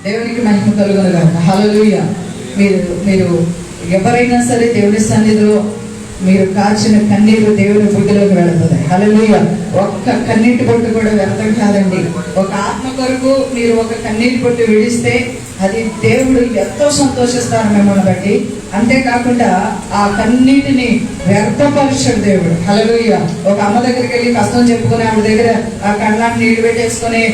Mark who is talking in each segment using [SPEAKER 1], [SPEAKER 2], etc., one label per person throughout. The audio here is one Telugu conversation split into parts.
[SPEAKER 1] దేవునికి మహిమ కలుగును గాక. హల్లెలూయా. మీరు ఎవరైనా సరే దేవుని సన్నిధిలో మీరు కాచిన కన్నీరు దేవుని బుడ్డిలోకి వెళుతుంది. హల్లెలూయా. ఒక్క కన్నీటి బొట్టు కూడా వ్యర్థం కాదండి. ఒక ఆత్మ కొరకు మీరు ఒక కన్నీటి బొట్టు విడిస్తే అది దేవుడు ఎంతో సంతోషిస్తారు మిమ్మల్ని బట్టి. అంతేకాకుండా ఆ కన్నీటిని వ్యర్థపరుచాడు దేవుడు. హల్లెలూయా. ఒక అమ్మ దగ్గరికి వెళ్ళి కష్టం చెప్పుకుని ఆవిడ దగ్గర ఆ కళ్ళాన్ని నీళ్లు పెట్టేసుకుని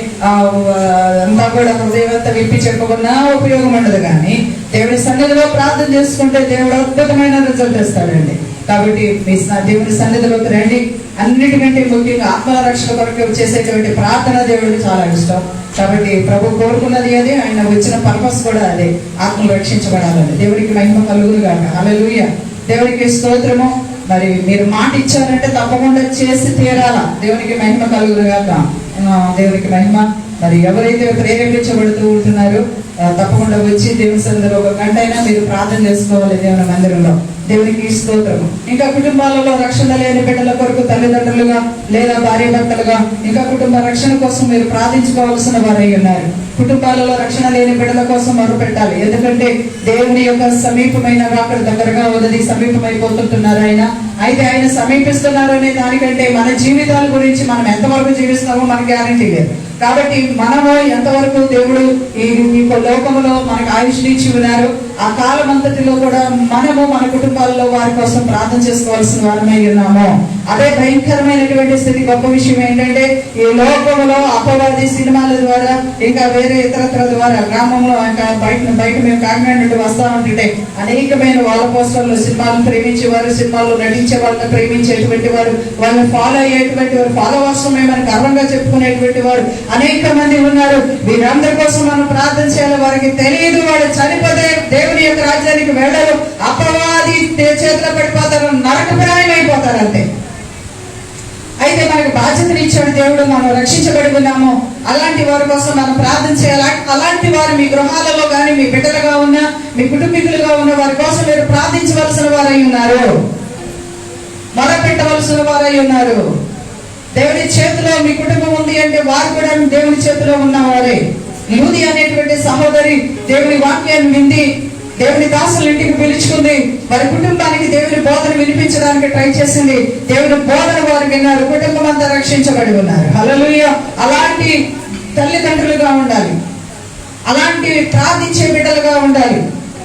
[SPEAKER 1] అంతా కూడా హృదయం అంతా విప్పి చెప్పుకున్నా ఉపయోగం ఉండదు. కానీ దేవుడి సన్నిధిలో ప్రార్థన చేసుకుంటే దేవుడు అద్భుతమైన రిజల్ట్ ఇస్తాడండి. కాబట్టి మీ దేవుని సన్నిధిలోకి రండి. అన్నిటికంటే ముఖ్యంగా ఆత్మల రక్షణ కొరకు చేసేటువంటి ప్రార్థన దేవుడికి చాలా ఇష్టం. కాబట్టి ప్రభు కోరుకున్నది అదే, ఆయన వచ్చిన పర్పస్ కూడా అదే, ఆత్మలు రక్షించబడాలని. దేవుడికి మహిమ కలుగును గాక. హల్లెలూయా. దేవునికి స్తోత్రము. మరి మీరు మాట ఇచ్చారంటే తప్పకుండా చేసి తీరాల. దేవునికి మహిమ కలుగును గాక. దేవునికి మహిమ. మరి ఎవరైతే ప్రేరేపించబడుతూ ఉంటున్నారో తప్పకుండా వచ్చి దేవుని సన్నిధిలో ఒక గంట అయినా మీరు ప్రార్థన చేసుకోవాలి దేవుని మందిరంలో. దేవునికి స్తోత్రము. ఇంకా కుటుంబాలలో రక్షణ లేని బిడ్డల కొరకు తల్లిదండ్రులుగా లేదా భార్య భర్తలుగా ఇంకా కుటుంబ రక్షణ కోసం మీరు ప్రార్థించుకోవాల్సిన వారై ఉన్నారు. కుటుంబాలలో రక్షణ లేని బిడ్డల కోసం మొరుపెట్టాలి. ఎందుకంటే దేవుని యొక్క సమీపమైన రాకడ దగ్గరగా ఉన్నది, సమీపమైపోతుంటున్నారు ఆయన. అయితే ఆయన సమీపిస్తున్నారు అనే దానికంటే మన జీవితాల గురించి మనం ఎంతవరకు జీవిస్తామో మనకి గ్యారంటీ లేదు. కాబట్టి మనము ఎంతవరకు దేవుడు ఈ లోకంలో మనకు ఆయుష్నిచ్చి ఉన్నారు, ఆ కాలం అంతటిలో కూడా మనము మన కుటుంబాల్లో వారి కోసం ప్రార్థన చేసుకోవాల్సిన వారమై ఉన్నాము. అదే భయంకరమైనటువంటి స్థితి. గొప్ప విషయం ఏంటంటే ఈ లోకంలో అపవాది సినిమాల ద్వారా ఇంకా వేరే ఇతరత్ర ద్వారా గ్రామంలో ఇంకా బయట మేము కాకినాడ నుండి వస్తా ఉంటుంటే అనేకమైన వాళ్ళ పోస్టర్లు సినిమాలను ప్రేమించేవారు, సినిమాల్లో నటించే వాళ్ళని ప్రేమించేటువంటి వారు, వాళ్ళని ఫాలో అయ్యేటువంటి వారు, ఫాలోవర్స్ మేమని గర్వంగా చెప్పుకునేటువంటి వారు అనేక మంది ఉన్నారు. వీరందరి కోసం మనం ప్రార్థన చేయాలి. వారికి తెలియదు, వాడు చనిపోతే దేవుని యొక్క రాజ్యానికి వెళ్ళరు, అపవాది చేతిలో పడిపోతారు, నరకప్రాయం అయిపోతారు అంతే. అయితే మనకు బాధ్యతలు ఇచ్చాడు దేవుడు, మనం రక్షించబడి ఉన్నాము. అలాంటి వారి కోసం మనం ప్రార్థన చేయాలి. అలాంటి వారు మీ గృహాలలో కానీ మీ బిడ్డలుగా ఉన్న మీ కుటుంబీకులుగా ఉన్న వారి కోసం మీరు ప్రార్థించవలసిన వారై ఉన్నారు, మొరపెట్టవలసిన వారై ఉన్నారు. దేవుని చేతిలో మీ కుటుంబం ఉంది అంటే వారు కూడా దేవుని చేతిలో ఉన్నవారే. లూది అనేటువంటి సహోదరి దేవుని వాక్యాన్ని వింది, దేవుని దాసుల ఇంటికి పిలుచుకుంది, వారి కుటుంబానికి దేవుని బోధన వినిపించడానికి ట్రై చేసింది. దేవుని బోధన వారు విన్నారు, కుటుంబం అంతా రక్షించబడి ఉన్నారు. హల్లెలూయా. అలాంటి తల్లిదండ్రులుగా ఉండాలి, అలాంటి ప్రార్థించే బిడ్డలుగా ఉండాలి,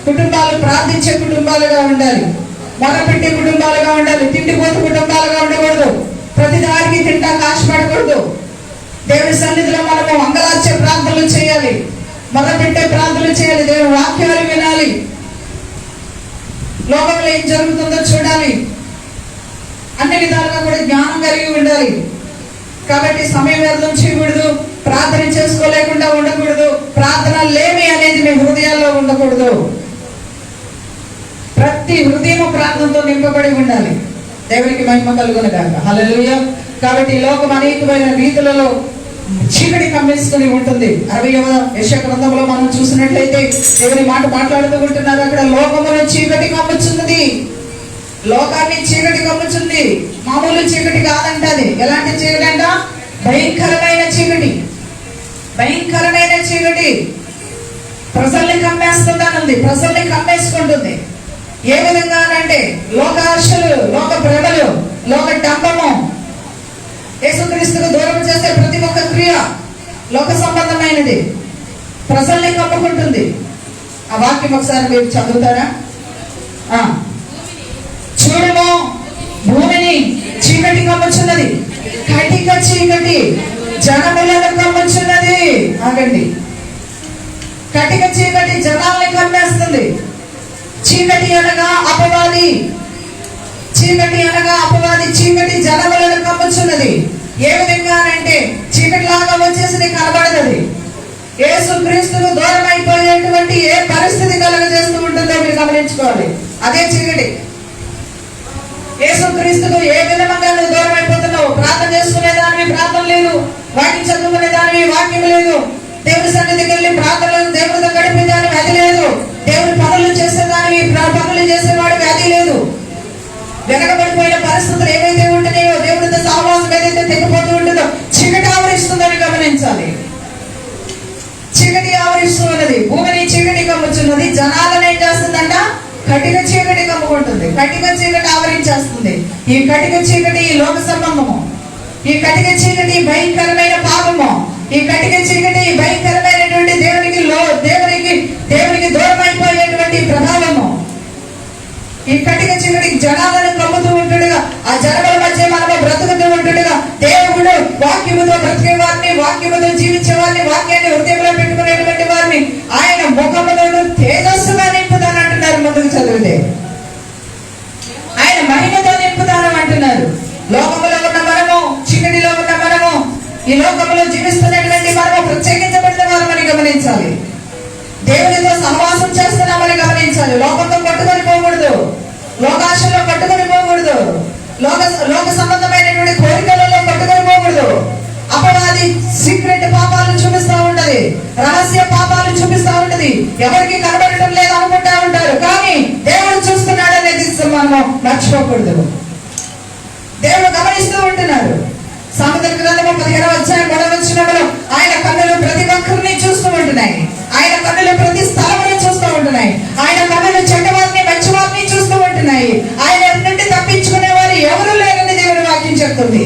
[SPEAKER 1] కుటుంబాలు ప్రార్థించే కుటుంబాలుగా ఉండాలి, మొరపెట్టే కుటుంబాలుగా ఉండాలి. తిండిపోతు కుటుంబాలుగా ఉండకూడదు, ప్రతిదానికి తింటా ఆశపడకూడదు. దేవుని సన్నిధిలో మనము అంగలార్చే ప్రార్థనలు చేయాలి, మొదలుపెట్టే ప్రార్థనలు చేయాలి, దేవుని వాక్యాలు వినాలి, లోకంలో ఏం జరుగుతుందో చూడాలి, అన్ని విధాలుగా కూడా జ్ఞానం కలిగి ఉండాలి. కాబట్టి సమయం వ్యర్థం చేయకూడదు, ప్రార్థన చేసుకోలేకుండా ఉండకూడదు, ప్రార్థన లేమి అనేది మీ హృదయాల్లో ఉండకూడదు. ప్రతి హృదయం ప్రార్థనతో నింపబడి ఉండాలి. దేవునికి మహిమ కలుగును గాక. హల్లెలూయా. కాబట్టి ఈ లోకం అనేకమైన రీతులలో చీకటి కమ్మేసుకుని ఉంటుంది. 60వ యెషయా గ్రంథంలో మనం చూసినట్లయితే దేవుని మాట మాట్లాడుతూ ఉంటున్నారు. అక్కడ లోకమును చీకటి కమ్ముచున్నది, లోకాన్ని చీకటి కమ్ముచుంది. మామూలు చీకటి కాదంట, అది ఎలాంటి చీకటి అంట? భయంకరమైన చీకటి, భయంకరమైన చీకటి. ప్రజల్ని కమ్మేస్తుందనుంది, ప్రజల్ని కమ్మేసుకుంటుంది. ఏ విధంగా అంటే లోకాశలు, లోక భ్రమలు, లోక డంబము, యేసుక్రీస్తుకు దూరం చేసే ప్రతి ఒక్క క్రియ లోక సంబంధమైనది, ప్రజల్ని కమ్ముకుంటుంది. ఆ వాక్యం ఒకసారి మీరు చదువుతారా? చూడము, భూమిని చీకటి కమ్ముచున్నది, కటిక చీకటి జనములను కమ్ముచున్నది. ఆగండి, కటిక చీకటి జనాల్ని కమ్మేస్తుంది. చీకటి అనగా అపవాది, చీకటి అనగా అపవాది, చీకటి జనములను కమ్ముచున్నది. ఏ విధంగా అంటే చీకటి లాగా వచ్చేసి నీకు కనబడదు. యేసుక్రీస్తుకు దూరం అయిపోయేటువంటి ఏ పరిస్థితి కలగజేస్తూ ఉంటుందో మీరు గమనించుకోవాలి. అదే చీకటి. యేసుక్రీస్తుకు ఏ విధంగా నువ్వు దూరం అయిపోతున్నావు? ప్రార్థన చేసుకునే దానివి ప్రార్థన లేదు, వాక్యం చదువుకునే దానివి వాక్యం లేదు, దేవుని సన్నిధికి వెళ్ళి ప్రార్థనలు దేవుడితో గడిపే దానివి అది లేదు, దేవుని పనులు చేసేదానివి పనులు చేసేవాడివి అది లేదు. వెనకబడిపోయిన పరిస్థితులు ఏవైతే ఉంటున్నాయో, దేవుడితో సహవాసం ఏదైతే తెగిపోతూ ఉంటుందో చీకటి ఆవరిస్తుందని గమనించాలి. చీకటి ఆవరిస్తూ ఉన్నది, భూమిని చీకటి కమ్ముచున్నది, జనాలను ఏం చేస్తుందంట? కటిక చీకటి కమ్ముకుంటుంది, కటిక చీకటి ఆవరించేస్తుంది. ఈ కటిక చీకటి ఈ లోక సంబంధము, ఈ కటిక చీకటి భయంకరమైన పాపము, ఈ కటిక చీకటి భయంకరమైనటువంటి దేవునికి దూరం అయిపోయేటువంటి ప్రభావము. ఈ కటిక చీకటి జనాలను కమ్ముతూ ఉంటుండగా, ఆ జనముల మధ్య మనము బ్రతుకుతూ ఉంటుండగా, దేవుడు వాక్యముతో బ్రతికే వారిని, వాక్యముతో జీవించే వారిని, వాక్యాన్ని హృదయంలో పెట్టుకునేటువంటి వారిని ఆయన ముఖములను తేజస్సుగా నింపుతానంటున్నారు. ముందుకు చదివితే ఆయన మహిమతో నింపుతాను అంటున్నారు. లోకములో ఉన్న మనము, చీకటిలో ఉన్న మనము, ఈ లోకంలో జీవిస్తున్నటువంటి మనము ప్రత్యేకించబడిన వారమని గమనించాలి. దేవునితో సహవాసం చేస్తున్నామని గమనించాలి. లోకంతో కొట్టుకొని పోకూడదు, లోకాశలో కొట్టుకొని పోకూడదు, లోక సంబంధమైనటువంటి కోరికలలో కొట్టుకొని పోకూడదు. అపవాది సీక్రెట్ పాపాలను చూపిస్తా ఉంటది, రహస్య పాపాలు చూపిస్తా ఉంటది. ఎవరికి కనబడటం లేదు అనుకుంటా ఉంటారు, కానీ దేవుడు చూస్తున్నాడు అనేది మనము మర్చిపోకూడదు. దేవుడు గమనిస్తూ ఉంటున్నారు. సామెతల గ్రంథము 17వ అధ్యాయం 3వ వచనంలో ఆయన కన్నులు ప్రతి ఒక్కరిని చూస్తూ ఉంటున్నాయి, ఆయన కన్నులు ప్రతి స్థలమును చూస్తూ ఉంటున్నాయి, ఆయన కన్నులు చెడ్డవారిని మంచివారిని చూస్తూ ఉంటున్నాయి. ఆయన నుండి తప్పించుకునే వారు ఎవరు లేరని దేవుని వాక్యం చెప్తుంది.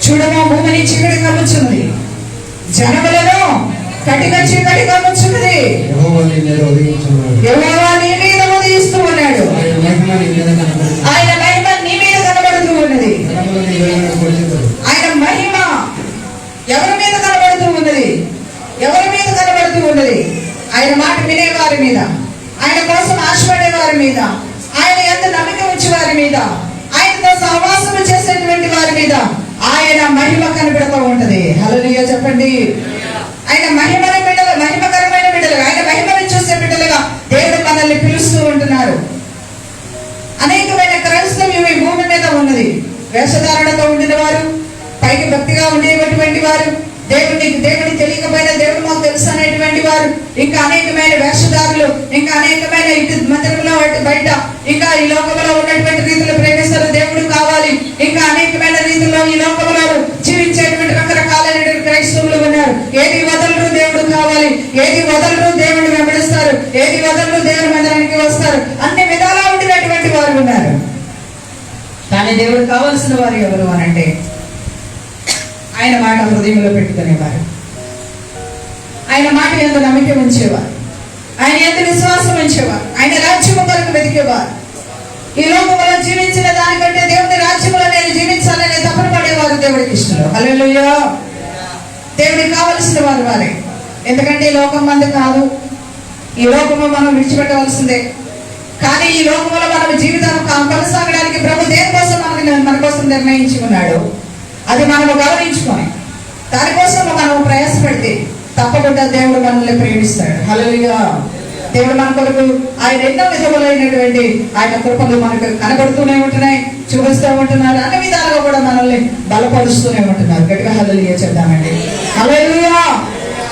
[SPEAKER 1] చూడమో, భూమిని చీకటి కమ్ముచున్నది, జనములను కటిక చీకటి కమ్ముచున్నది. యెహోవా నీ మీద ఉదయిస్తూ ఉన్నాడు, ఆయన మహిమ నీ మీద కనబడుతూ ఉన్నది. ఆయన మహిమ ఎవరి మీద కనబడుతూ ఉన్నది? ఎవరి మీద కనబడుతూ ఉన్నది? ఆయన మాట వినే వారి మీద, ఆయన కోసం ఆశపడే వారి మీద, ఆయన ఎంత నమ్మిక ఉంచే వారి మీద, ఆయనతో సహవాసము చేసేటువంటి వారి మీద ఆయన మహిమ కనబడుతూ ఉంటది. హల్లెలూయా చెప్పండి. ఆయన మహిమకరమైన బిడ్డలుగా, ఆయన మహిమను చూసే బిడ్డలుగా దేవుడు మనల్ని పిలుస్తూ ఉంటున్నారు. అనేకమైన క్రైస్తవ్యం ఈ భూమి మీద ఉన్నది. వేషధారణతో ఉండిన వారు, పైకి భక్తిగా ఉండేటువంటి వారు, దేవుని తెలియకపోయినా దేవుడు మాకు తెలుసు అనేటువంటి వారు, ఇంకా అనేకమైన వేషధారులు, ఇంకా అనేకమైన ఇటు మందిరంలో బయట, ఇంకా ఈ లోకంలో ఉన్నటువంటి రీతిలో ప్రేమిస్తారు, దేవుడు కావాలి, ఇంకా అనేకమైన రీతిలో ఈ లోకంలో జీవించేటువంటి రకరకాలైనటువంటి క్రైస్తవులు ఉన్నారు. ఏది వదలరు దేవుడు కావాలి, ఏది వదలరు దేవుడిని వెంబడిస్తారు, ఏది వదలరు దేవుని మందిరానికి వస్తారు, అన్ని విధాలా ఉండినటువంటి వారు ఉన్నారు. కానీ దేవుడు కావాల్సిన వారు ఎవరు అనంటే ఆయన మాట హృదయంలో పెట్టుకునేవారు, ఆయన మాట ఎంత నమ్మిక ఉంచేవారు, ఆయన ఎంత విశ్వాసం ఉంచేవారు, ఆయన రాజ్యము కొరకు వెతికేవారు. ఈ లోకంలో జీవించిన దానికంటే దేవుని రాజ్యంలో నేను జీవించాలనే తపన పడేవారు దేవుడికి ఇష్టం. హల్లెలూయా. దేవుడికి కావలసిన వారు వారే. ఎందుకంటే ఈ లోకం మంది కాదు, ఈ లోకము మనం విడిచిపెట్టవలసిందే. కానీ ఈ లోకంలో మనం జీవితం కొనసాగడానికి ప్రభు దేనికోసం మన కోసం నిర్ణయించి ఉన్నాడు, అది మనము గమనించుకొని దానికోసం మనం ప్రయాసపడితే తప్పకుండా దేవుడు మనల్ని ప్రేమిస్తాడు. హల్లెలూయా. దేవుడు మన కొరకు ఆయన ఎన్నో విధములైనటువంటి ఆయన కృపలు మనకు కనబడుతూనే ఉంటున్నాయి, చూపిస్తూ ఉంటున్నారు, అన్ని విధాలుగా కూడా మనల్ని బలపరుస్తూనే ఉంటున్నారు. గట్టిగా హల్లెలూయా చెప్దామండి. హల్లెలూయా.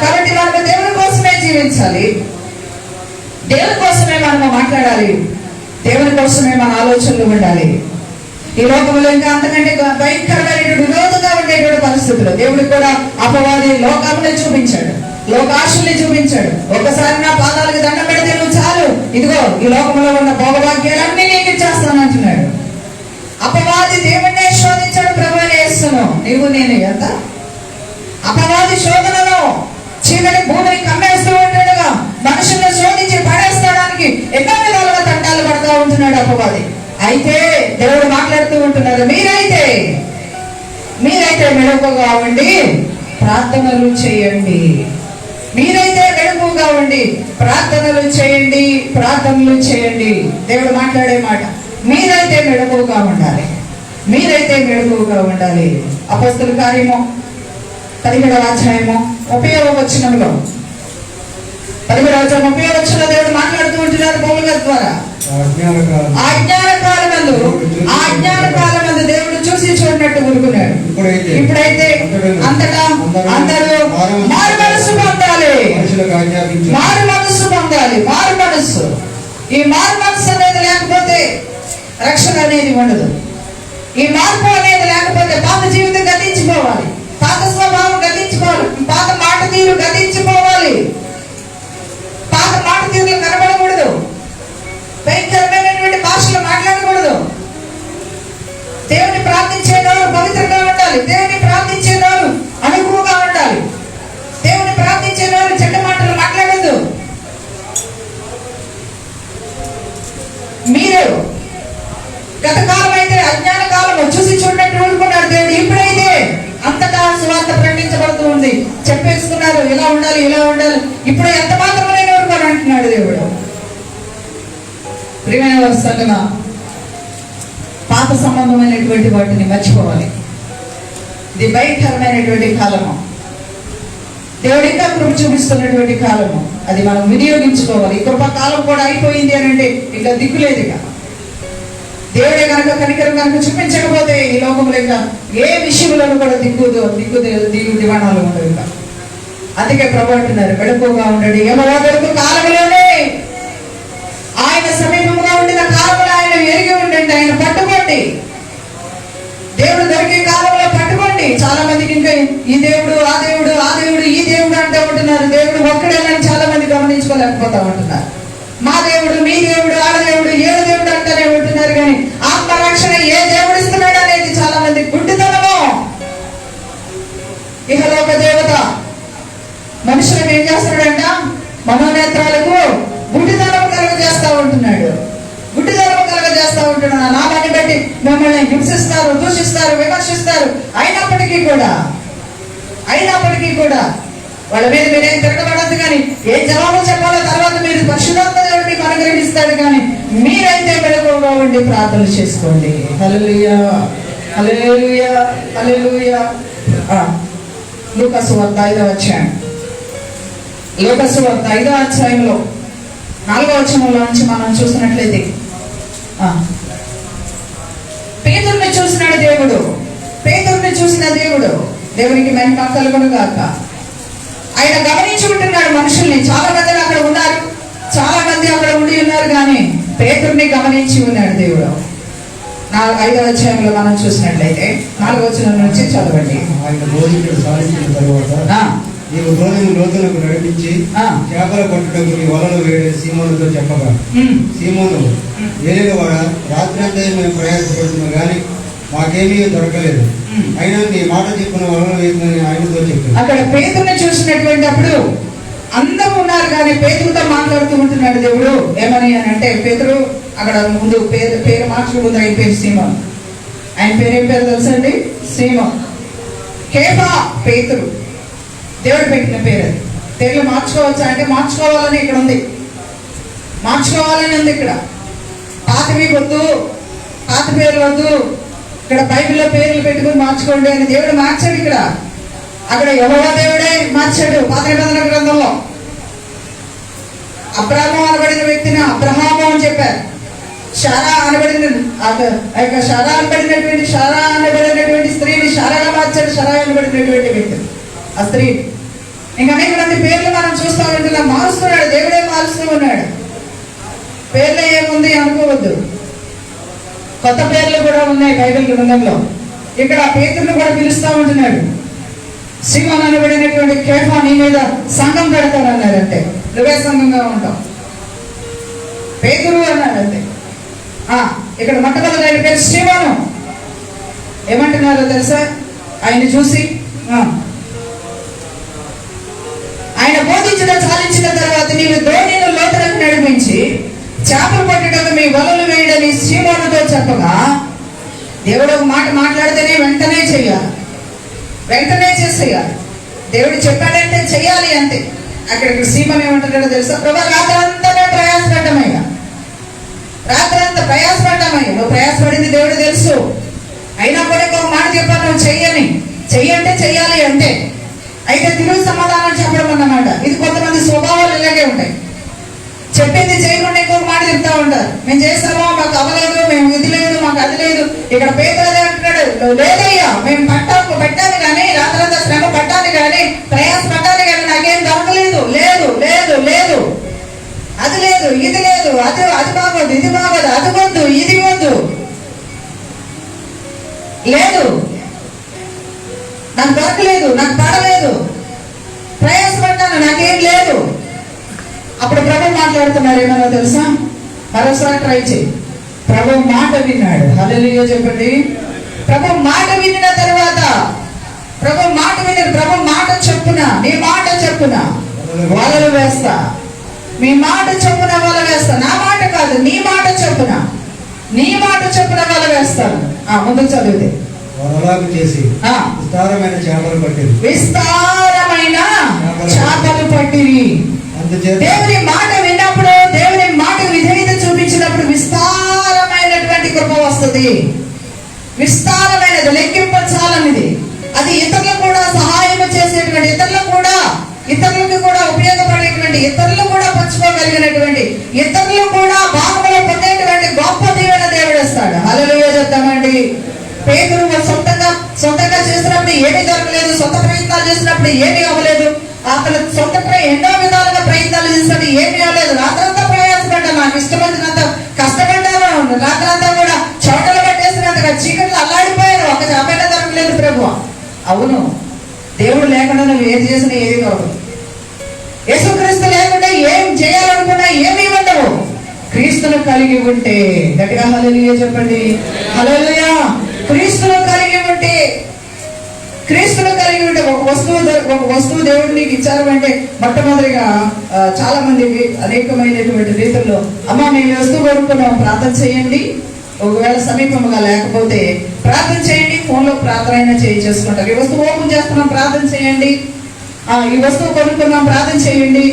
[SPEAKER 1] కాబట్టి మనము దేవుని కోసమే జీవించాలి, దేవుని కోసమే మనము మాట్లాడాలి, దేవుని కోసమే మన ఆలోచనలు ఉండాలి. ఈ లోకంలో ఇంకా అంతకంటే భయంకరమైనటువంటి విరోధంగా ఉండేటువంటి పరిస్థితులు దేవుడికి కూడా అపవాది లోకాన్ని చూపించాడు, లోకాశల్ని చూపించాడు. ఒక్కసారి నా పాదాలకు దండం పెడితే నువ్వు చాలు, ఇదిగో ఈ లోకంలో ఉన్న భోగభాగ్యాలన్నీ నీకు ఇచ్చేస్తాను అంటున్నాడు. అపవాది దేవుడినే శోధించాడు, ప్రభువునే యేసును. నీవు నేను ఎంత అపవాది శోధనలో చీకటి భూమిని కమ్మేస్తూ ఉంటుండగా మనుషులను శోధించి పడేస్తాడానికి ఎన్నో విధాలుగా తంటాలు పడుతూ ఉంటున్నాడు అపవాది. అయితే దేవుడు మాట్లాడుతూ ఉంటున్నారు, మీరైతే మెలకువగా ఉండి ప్రార్థనలు చేయండి. మీరైతే మెలకువగా ఉండి ప్రార్థనలు చేయండి. దేవుడు మాట్లాడే మాట, మీరైతే మెలకువగా ఉండాలి. అపొస్తలుల కార్యము 17వ అధ్యాయము 30వ వచనంలో 17వ అధ్యాయం 30వ వచనంలో దేవుడు మాట్లాడుతూ ఉంటున్నారు పౌలు గారి ద్వారా. అజ్ఞాన కాలమందు దేవుడు చూసి చూడనట్టు ఊరుకున్నాడు. ఇప్పుడైతే అంతటా అందరూ మారు మనస్సు పొందాలి. ఈ మారు మనస్సు అనేది లేకపోతే రక్షణ అనేది ఉండదు. ఈ మార్పు అనేది లేకపోతే పాత జీవితం గతించిపోవాలి, పాత స్వభావం గతించుకోవాలి, పాత మాట తీరు గతించిపోవాలి. పాత మాట తీరులు కనబడకూడదు, భయంకరమైనటువంటి భాషలు మాట్లాడకూడదు. దేవుని ప్రార్థించేవారు పవిత్రంగా ఉండాలి, దేవుని ప్రార్థించేవారు అనుకువగా ఉండాలి, దేవుని ప్రార్థించేవారు చెడ్డ మాటలు మాట్లాడద్దు. మీరు గత కాలం అయితే అజ్ఞాన కాలం చూసి చూడనట్టు ఊరుకున్నాడు దేవుడు. ఇప్పుడైతే అంతటా సువార్త ప్రకటించబడుతూ ఉంది, చెప్పేస్తున్నారు ఇలా ఉండాలి ఇలా ఉండాలి. ఇప్పుడు ఎంత మాత్రమే ఊరుకోని అంటున్నాడు దేవుడు. ప్రియమైన వారి సంగమా, పాత సంబంధమైనటువంటి వాటిని మర్చిపోవాలి. ఇది భయంకరమైనటువంటి కాలము, దేవుడు ఇంకా కృప చూపిస్తున్నటువంటి కాలము. అది మనం వినియోగించుకోవాలి. ఈ కృపకాలం కూడా అయిపోయింది అని అంటే ఇంకా దిక్కులేదు. ఇక దేవుడే కనుక కనికరం కనుక చూపించకపోతే ఈ లోకంలో ఇంకా ఏ విషయంలో కూడా దివాణాలు ఉండవు. ఇంకా అందుకే ప్రభు అంటున్నారు, వెడుపుగా ఉండండి, యెహోవా దొరుకు కాలంలోనే, ఆయన సమీపంగా ఉండిన కాలంలో ఆయన ఎరిగి ఉండండి, ఆయన పట్టుకోండి. దేవుడు దొరికే కాలంలో పట్టుకోండి. చాలా మందికి ఇంకా ఈ దేవుడు ఆ దేవుడు ఆ దేవుడు ఈ దేవుడు అంటే ఉంటున్నారు. దేవుడు ఒక్కడేనని చాలా మంది గమనించుకోలేకపోతా ఉంటున్నారు. మా దేవుడు మీ దేవుడు ఆడ దేవుడు ఏడు దేవుడు అంటేనే ఉంటున్నారు. కానీ ఆత్మరక్షణ ఏ దేవుడు ఇస్తున్నాడు అనేది చాలా మంది గుడ్డితనము. ఇహలోక దేవత మనుషులకు ఏం చేస్తున్నాడంట, మనోనేత్రాలకు గుడ్డితనం కలుగజేస్తా ఉంటున్నాడు, గుడ్డితనం కలుగజేస్తా ఉంటున్నాడు. నామాన్ని బట్టి మిమ్మల్ని హింసిస్తారు, దూషిస్తారు, విమర్శిస్తారు. అయినప్పటికీ కూడా వాళ్ళ మీద మీరేం తిరగబడద్దు. కానీ ఏ జవాబు చెప్పాలో తర్వాత మీరు పరిశుద్ధాత్మ దేవుడు మీకు అనుగ్రహిస్తాడు. కానీ మీరైతే మెలకువగా ఉండి ప్రార్థనలు చేసుకోండి. హల్లెలూయా, హల్లెలూయా, హల్లెలూయా. లూకా సువార్త 5వ అధ్యాయం, లూకా సువార్త 5వ అధ్యాయంలో 4వ వచనంలో నుంచి మనం చూసినట్లయితే, పేతురుని చూసినాడు దేవుడు. పేతురుని చూసిన దేవుడు, దేవునికి మహిమ కలుగును గాక. ఆయన గమనించుకుంటున్నాడు మనుషుల్ని. చాలా మంది అక్కడ ఉన్నారు, చాలా మంది అక్కడ ఉండి ఉన్నారు. కానీ పేతురుని గమనించి ఉన్నాడు దేవుడు. 5వ అధ్యాయంలో మనం చూసినట్లయితే 4వ వచనం నుంచి చదవండి.
[SPEAKER 2] ఆయన బోధించడం సాధించిన తర్వాత నీవు దోణిని లోతులకు నడిపించి చేపల పట్టుటకు నీ వలలు వేడే సీమోనుతో చెప్పగా, సీమోను వేరేవాడ, రాత్రి అంతా మేము ప్రయాసపడుతున్నాం కానీ మాకేమీ దొరకలేదు, అయినా నీ మాట చెప్పిన వలలు వేసిందని ఆయనతో చెప్పారు.
[SPEAKER 1] అక్కడ పేతురుని చూసినటువంటి అప్పుడు అందరూ ఉన్నారు. కానీ పేతురుతో మాట్లాడుతూ ఉంటున్నాడు దేవుడు. ఏమని అని అంటే, పేతురు అక్కడ ముందు పేరు మార్చుకుంది. ఆయన పేరు సీమోన్. ఆయన పేరు ఏం పేరు తెలుసా అండి? సీమోన్. కేఫా పేతురు, దేవుడు పెట్టిన పేరు. అది పేర్లు మార్చుకోవచ్చా అంటే మార్చుకోవాలని ఇక్కడ ఉంది, మార్చుకోవాలని ఉంది. ఇక్కడ పాతవి వద్దు, పాత పేర్లు వద్దు, ఇక్కడ బైబిల్లో పేర్లు పెట్టుకుని మార్చుకోండి అని దేవుడు మార్చాడు. ఇక్కడ అక్కడ యెహోవా దేవుడే మార్చాడు. పాత నిబంధన గ్రంథంలో అబ్రాహాము అనబడిన వ్యక్తిని అబ్రహాము అని చెప్పారు. షారా అనబడినటువంటి స్త్రీని షారాగా మార్చాడు. షారా అనబడినటువంటి వ్యక్తి ఆ స్త్రీ. ఇంకా అనేక మంది పేర్లు మనం చూస్తూ ఉంటున్నా మారుస్తున్నాడు, దేవుడే మారుస్తూ ఉన్నాడు. పేర్లు ఏముంది అనుకోవద్దు, కొత్త పేర్లు కూడా ఉన్నాయి బైబిల్ గ్రంథంలో. ఇక్కడ పేతురుని కూడా పిలుస్తూ ఉంటున్నాడు. సీమోన్ అనబడినటువంటి కేఫా, నీ మీద సంఘం పెడతానన్నారంటే నువ్వే సంఘంగా ఉంటావు. పేతురు అన్నారంటే ఇక్కడ మొట్టమొదటి ఆయన పేరు సీమోను. ఏమంటున్నారో తెలుసా? ఆయన చూసి ఆయన బోధించడం చాలించిన తర్వాత నీవు దోణిని లోతులకు నడిపించి చేపలు పట్టేటప్పుడు మీ వలలు వేయడని సీమోనుతో చెప్పగా, దేవుడు ఒక మాట మాట్లాడితేనే వెంటనే చెయ్యాలి, వెంటనే చేసేయాలి. దేవుడు చెప్పాడంటే చెయ్యాలి అంతే. అక్కడికి సీమోను ఏమంటాడో తెలుసా? ప్రభు రాత్రంతా ప్రయాసపడ్డామయ్యా, రాత్రంతా ప్రయాసపడ్డామయ్యా. నువ్వు ప్రయాసపడింది దేవుడు తెలుసు. అయినా కూడా ఇంకొక మాట చెప్పాను, నువ్వు చెయ్యంటే చెయ్యాలి అంతే. అయితే తిరుగు సమాధానం చెప్పడం అన్నమాట. ఇది కొంతమంది స్వభావాలు ఇలాగే ఉంటాయి. చెప్పింది చేయకుండా ఇంకొక మాట చెప్తా ఉంటారు. మేము చేస్తామో, మాకు అవ్వలేదు, మేము ఇది లేదు, మాకు అది లేదు. ఇక్కడ పేదలే అంటున్నాడు, లేదయ్యా మేము పెట్టాలి కానీ, రాత్రంతా శ్రమ పట్టాలి కానీ, ప్రయాస పట్టాలి కానీ నాకేం దొరకలేదు. లేదు లేదు లేదు, అది లేదు, ఇది లేదు, అది బాగోదు, ఇది బాగోదు, అది వద్దు, ఇది వద్దు, లేదు, నాకు దొరకలేదు. మాట్లాడుతున్నారేమో తెలుసా? మరోసారి ట్రై చేయి. ప్రభు మాట విన్నాడు. హల్లెలూయా చెప్పండి. ప్రభు మాట విన్న తర్వాత ప్రభు మాట చెప్పున, నీ మాట చెప్పున వలలు వేస్తా, మీ మాట చెప్పున వల వేస్తా. నా మాట కాదు, నీ మాట చెప్పున, నీ మాట చెప్పున వల వేస్తాను. ముందుకు చదివితే
[SPEAKER 2] వలలాగు చేసి విస్తారమైన చేపలు పట్టిరి.
[SPEAKER 1] విస్తారమైన చేపలు పట్టిరి. దేవుని మాట విన్నప్పుడు, దేవుని మాట విధేయత చూపించినప్పుడు విస్తారమైనటువంటి కృప వస్తుంది. విస్తారమైనది, లెక్కింప చాలనిది. అది ఇతరులకు కూడా సహాయం చేసేటువంటి, ఇతరులకు కూడా ఉపయోగపడేటువంటి, ఇతరులు కూడా పంచుకోగలిగినటువంటి, ఇతరులు కూడా భాగంలో పొందేటువంటి గొప్ప దీవెన దేవుడు ఇస్తాడు. హల్లెలూయా చెప్తామండి. పేతురు సొంతంగా చేసినప్పుడు ఏమీ దొరకలేదు, సొంత ప్రయత్నాలు చేసినప్పుడు ఏమీ అవ్వలేదు. అతను సొంతంగా ఎన్నో విధాలుగా ప్రయత్నాలు చేసినప్పుడు ఏమీ అవ్వలేదు. రాత్రంతా ప్రయాసపడ్డాను, నాకు ఇష్టమైనంత కష్టపడ్డాను, రాత్రంతా కూడా చోటలు పట్టేసినంతగా చీకట్లు అల్లాడిపోయాను, ఒక చేపైనా దొరకలేదు ప్రభు. అవును, దేవుడు లేకుండా నువ్వు ఏది చేసినా ఏది కాదు. యేసుక్రీస్తు లేకుండా ఏం చేయాలనుకున్నా ఏమీ ఉండవు. క్రీస్తును కలిగి ఉంటే, గట్టిగా హల్లెలూయా చెప్పండి. హల్లెలూయా. క్రీస్తును కలిగి ఉంటే ఒక వస్తువు దేవుడు నీకు ఇచ్చారు అంటే మొట్టమొదటిగా చాలా మందికి అనేకమైనటువంటి రీతుల్లో, అమ్మ మేము వస్తువు కొనుక్కున్నాం, ప్రార్థన చేయండి. ఒకవేళ సమీపంగా లేకపోతే ప్రార్థన చేయండి, ఫోన్లో ప్రార్థన అయినా చేసుకుంటారు. ఈ వస్తువు ఓపెన్ చేస్తున్నాం, ప్రార్థన చేయండి. ఈ వస్తువు కొనుక్కున్నాం, ప్రార్థన చేయండి.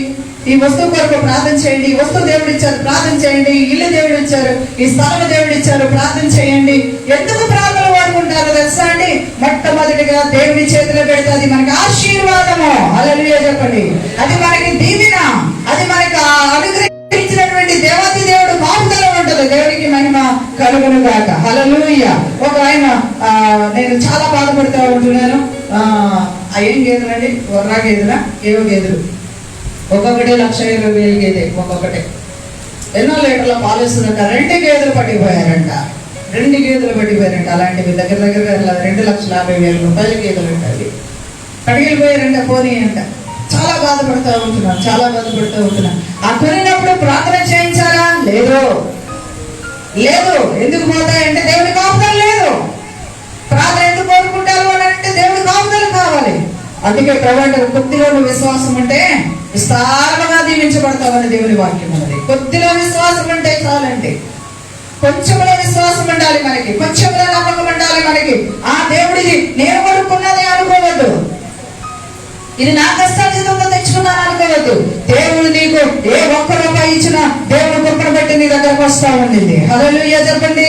[SPEAKER 1] ఈ వస్తువు కొరకు ప్రార్థన చేయండి. ఈ వస్తువు దేవుడు ఇచ్చారు, ప్రార్థన చేయండి. ఇల్లు దేవుడు ఇచ్చారు, ఈ స్థలం దేవుడు ఇచ్చారు, ప్రార్థన చేయండి. ఎందుకు ప్రార్థన వాడుకుంటారు తెలుసా అండి? మొట్టమొదటిగా దేవుడి చేతిలో పెడితే అది మనకి ఆశీర్వాదము. హల్లెలూయా చెప్పండి. అది మనకి దీవెన, అది మనకి అనుగ్రహించినటువంటి దేవాది దేవుడు కాపుదల ఉంటుంది. దేవుడికి మహిమ కలుగును గాక. హల్లెలూయా. ఒక ఆయన, నేను చాలా బాధపడుతూ ఉంటున్నాను. ఏం గేదెలండి? వర్రా గేదెలా? ఏవో గేదెలు, ఒక్కొక్కటి 1,20,000 గేదె, ఒక్కొక్కటి ఎన్నో లీటర్ల పాలిస్తుందంట. 2 గేదెలు పట్టిపోయారంట. అలాంటివి దగ్గర 2,50,000 రూపాయల గేదెలు ఉంటాయి. కడిగిపోయారంట, పోనీ అంట. చాలా బాధపడుతూ ఉంటున్నాను. ఆ కొనినప్పుడు ప్రార్థన చేయించారా? లేదు. ఎందుకు పోతాయంటే దేవుడి కాపుదల లేదు. ప్రార్థన ఎందుకు కోరుకుంటారు అని అంటే దేవుడి కాపుదల కావాలి. అందుకే ప్రభు కొద్దిలో విశ్వాసం ఉంటే విస్తారంగా దీవించబడతామని దేవుని వాక్యం ఉన్నది. కొద్దిలో విశ్వాసం ఉంటే చాలండి. కొంచెంలో విశ్వాసం ఉండాలి మనకి, కొంచెంలో నమ్మకం ఉండాలి మనకి. ఆ దేవుడిది నేను కొనుక్కున్నది అనుకోవద్దు, ఇది నా కష్టార్జితంతో తెచ్చుకున్నాను అనుకోవద్దు. దేవుడు నీకు ఏ ఒక్క రూపాయి ఇచ్చినా దేవుడు కుక్కను పెట్టి నీ దగ్గరకు వస్తా ఉండింది. హల్లెలూయా చెప్పండి.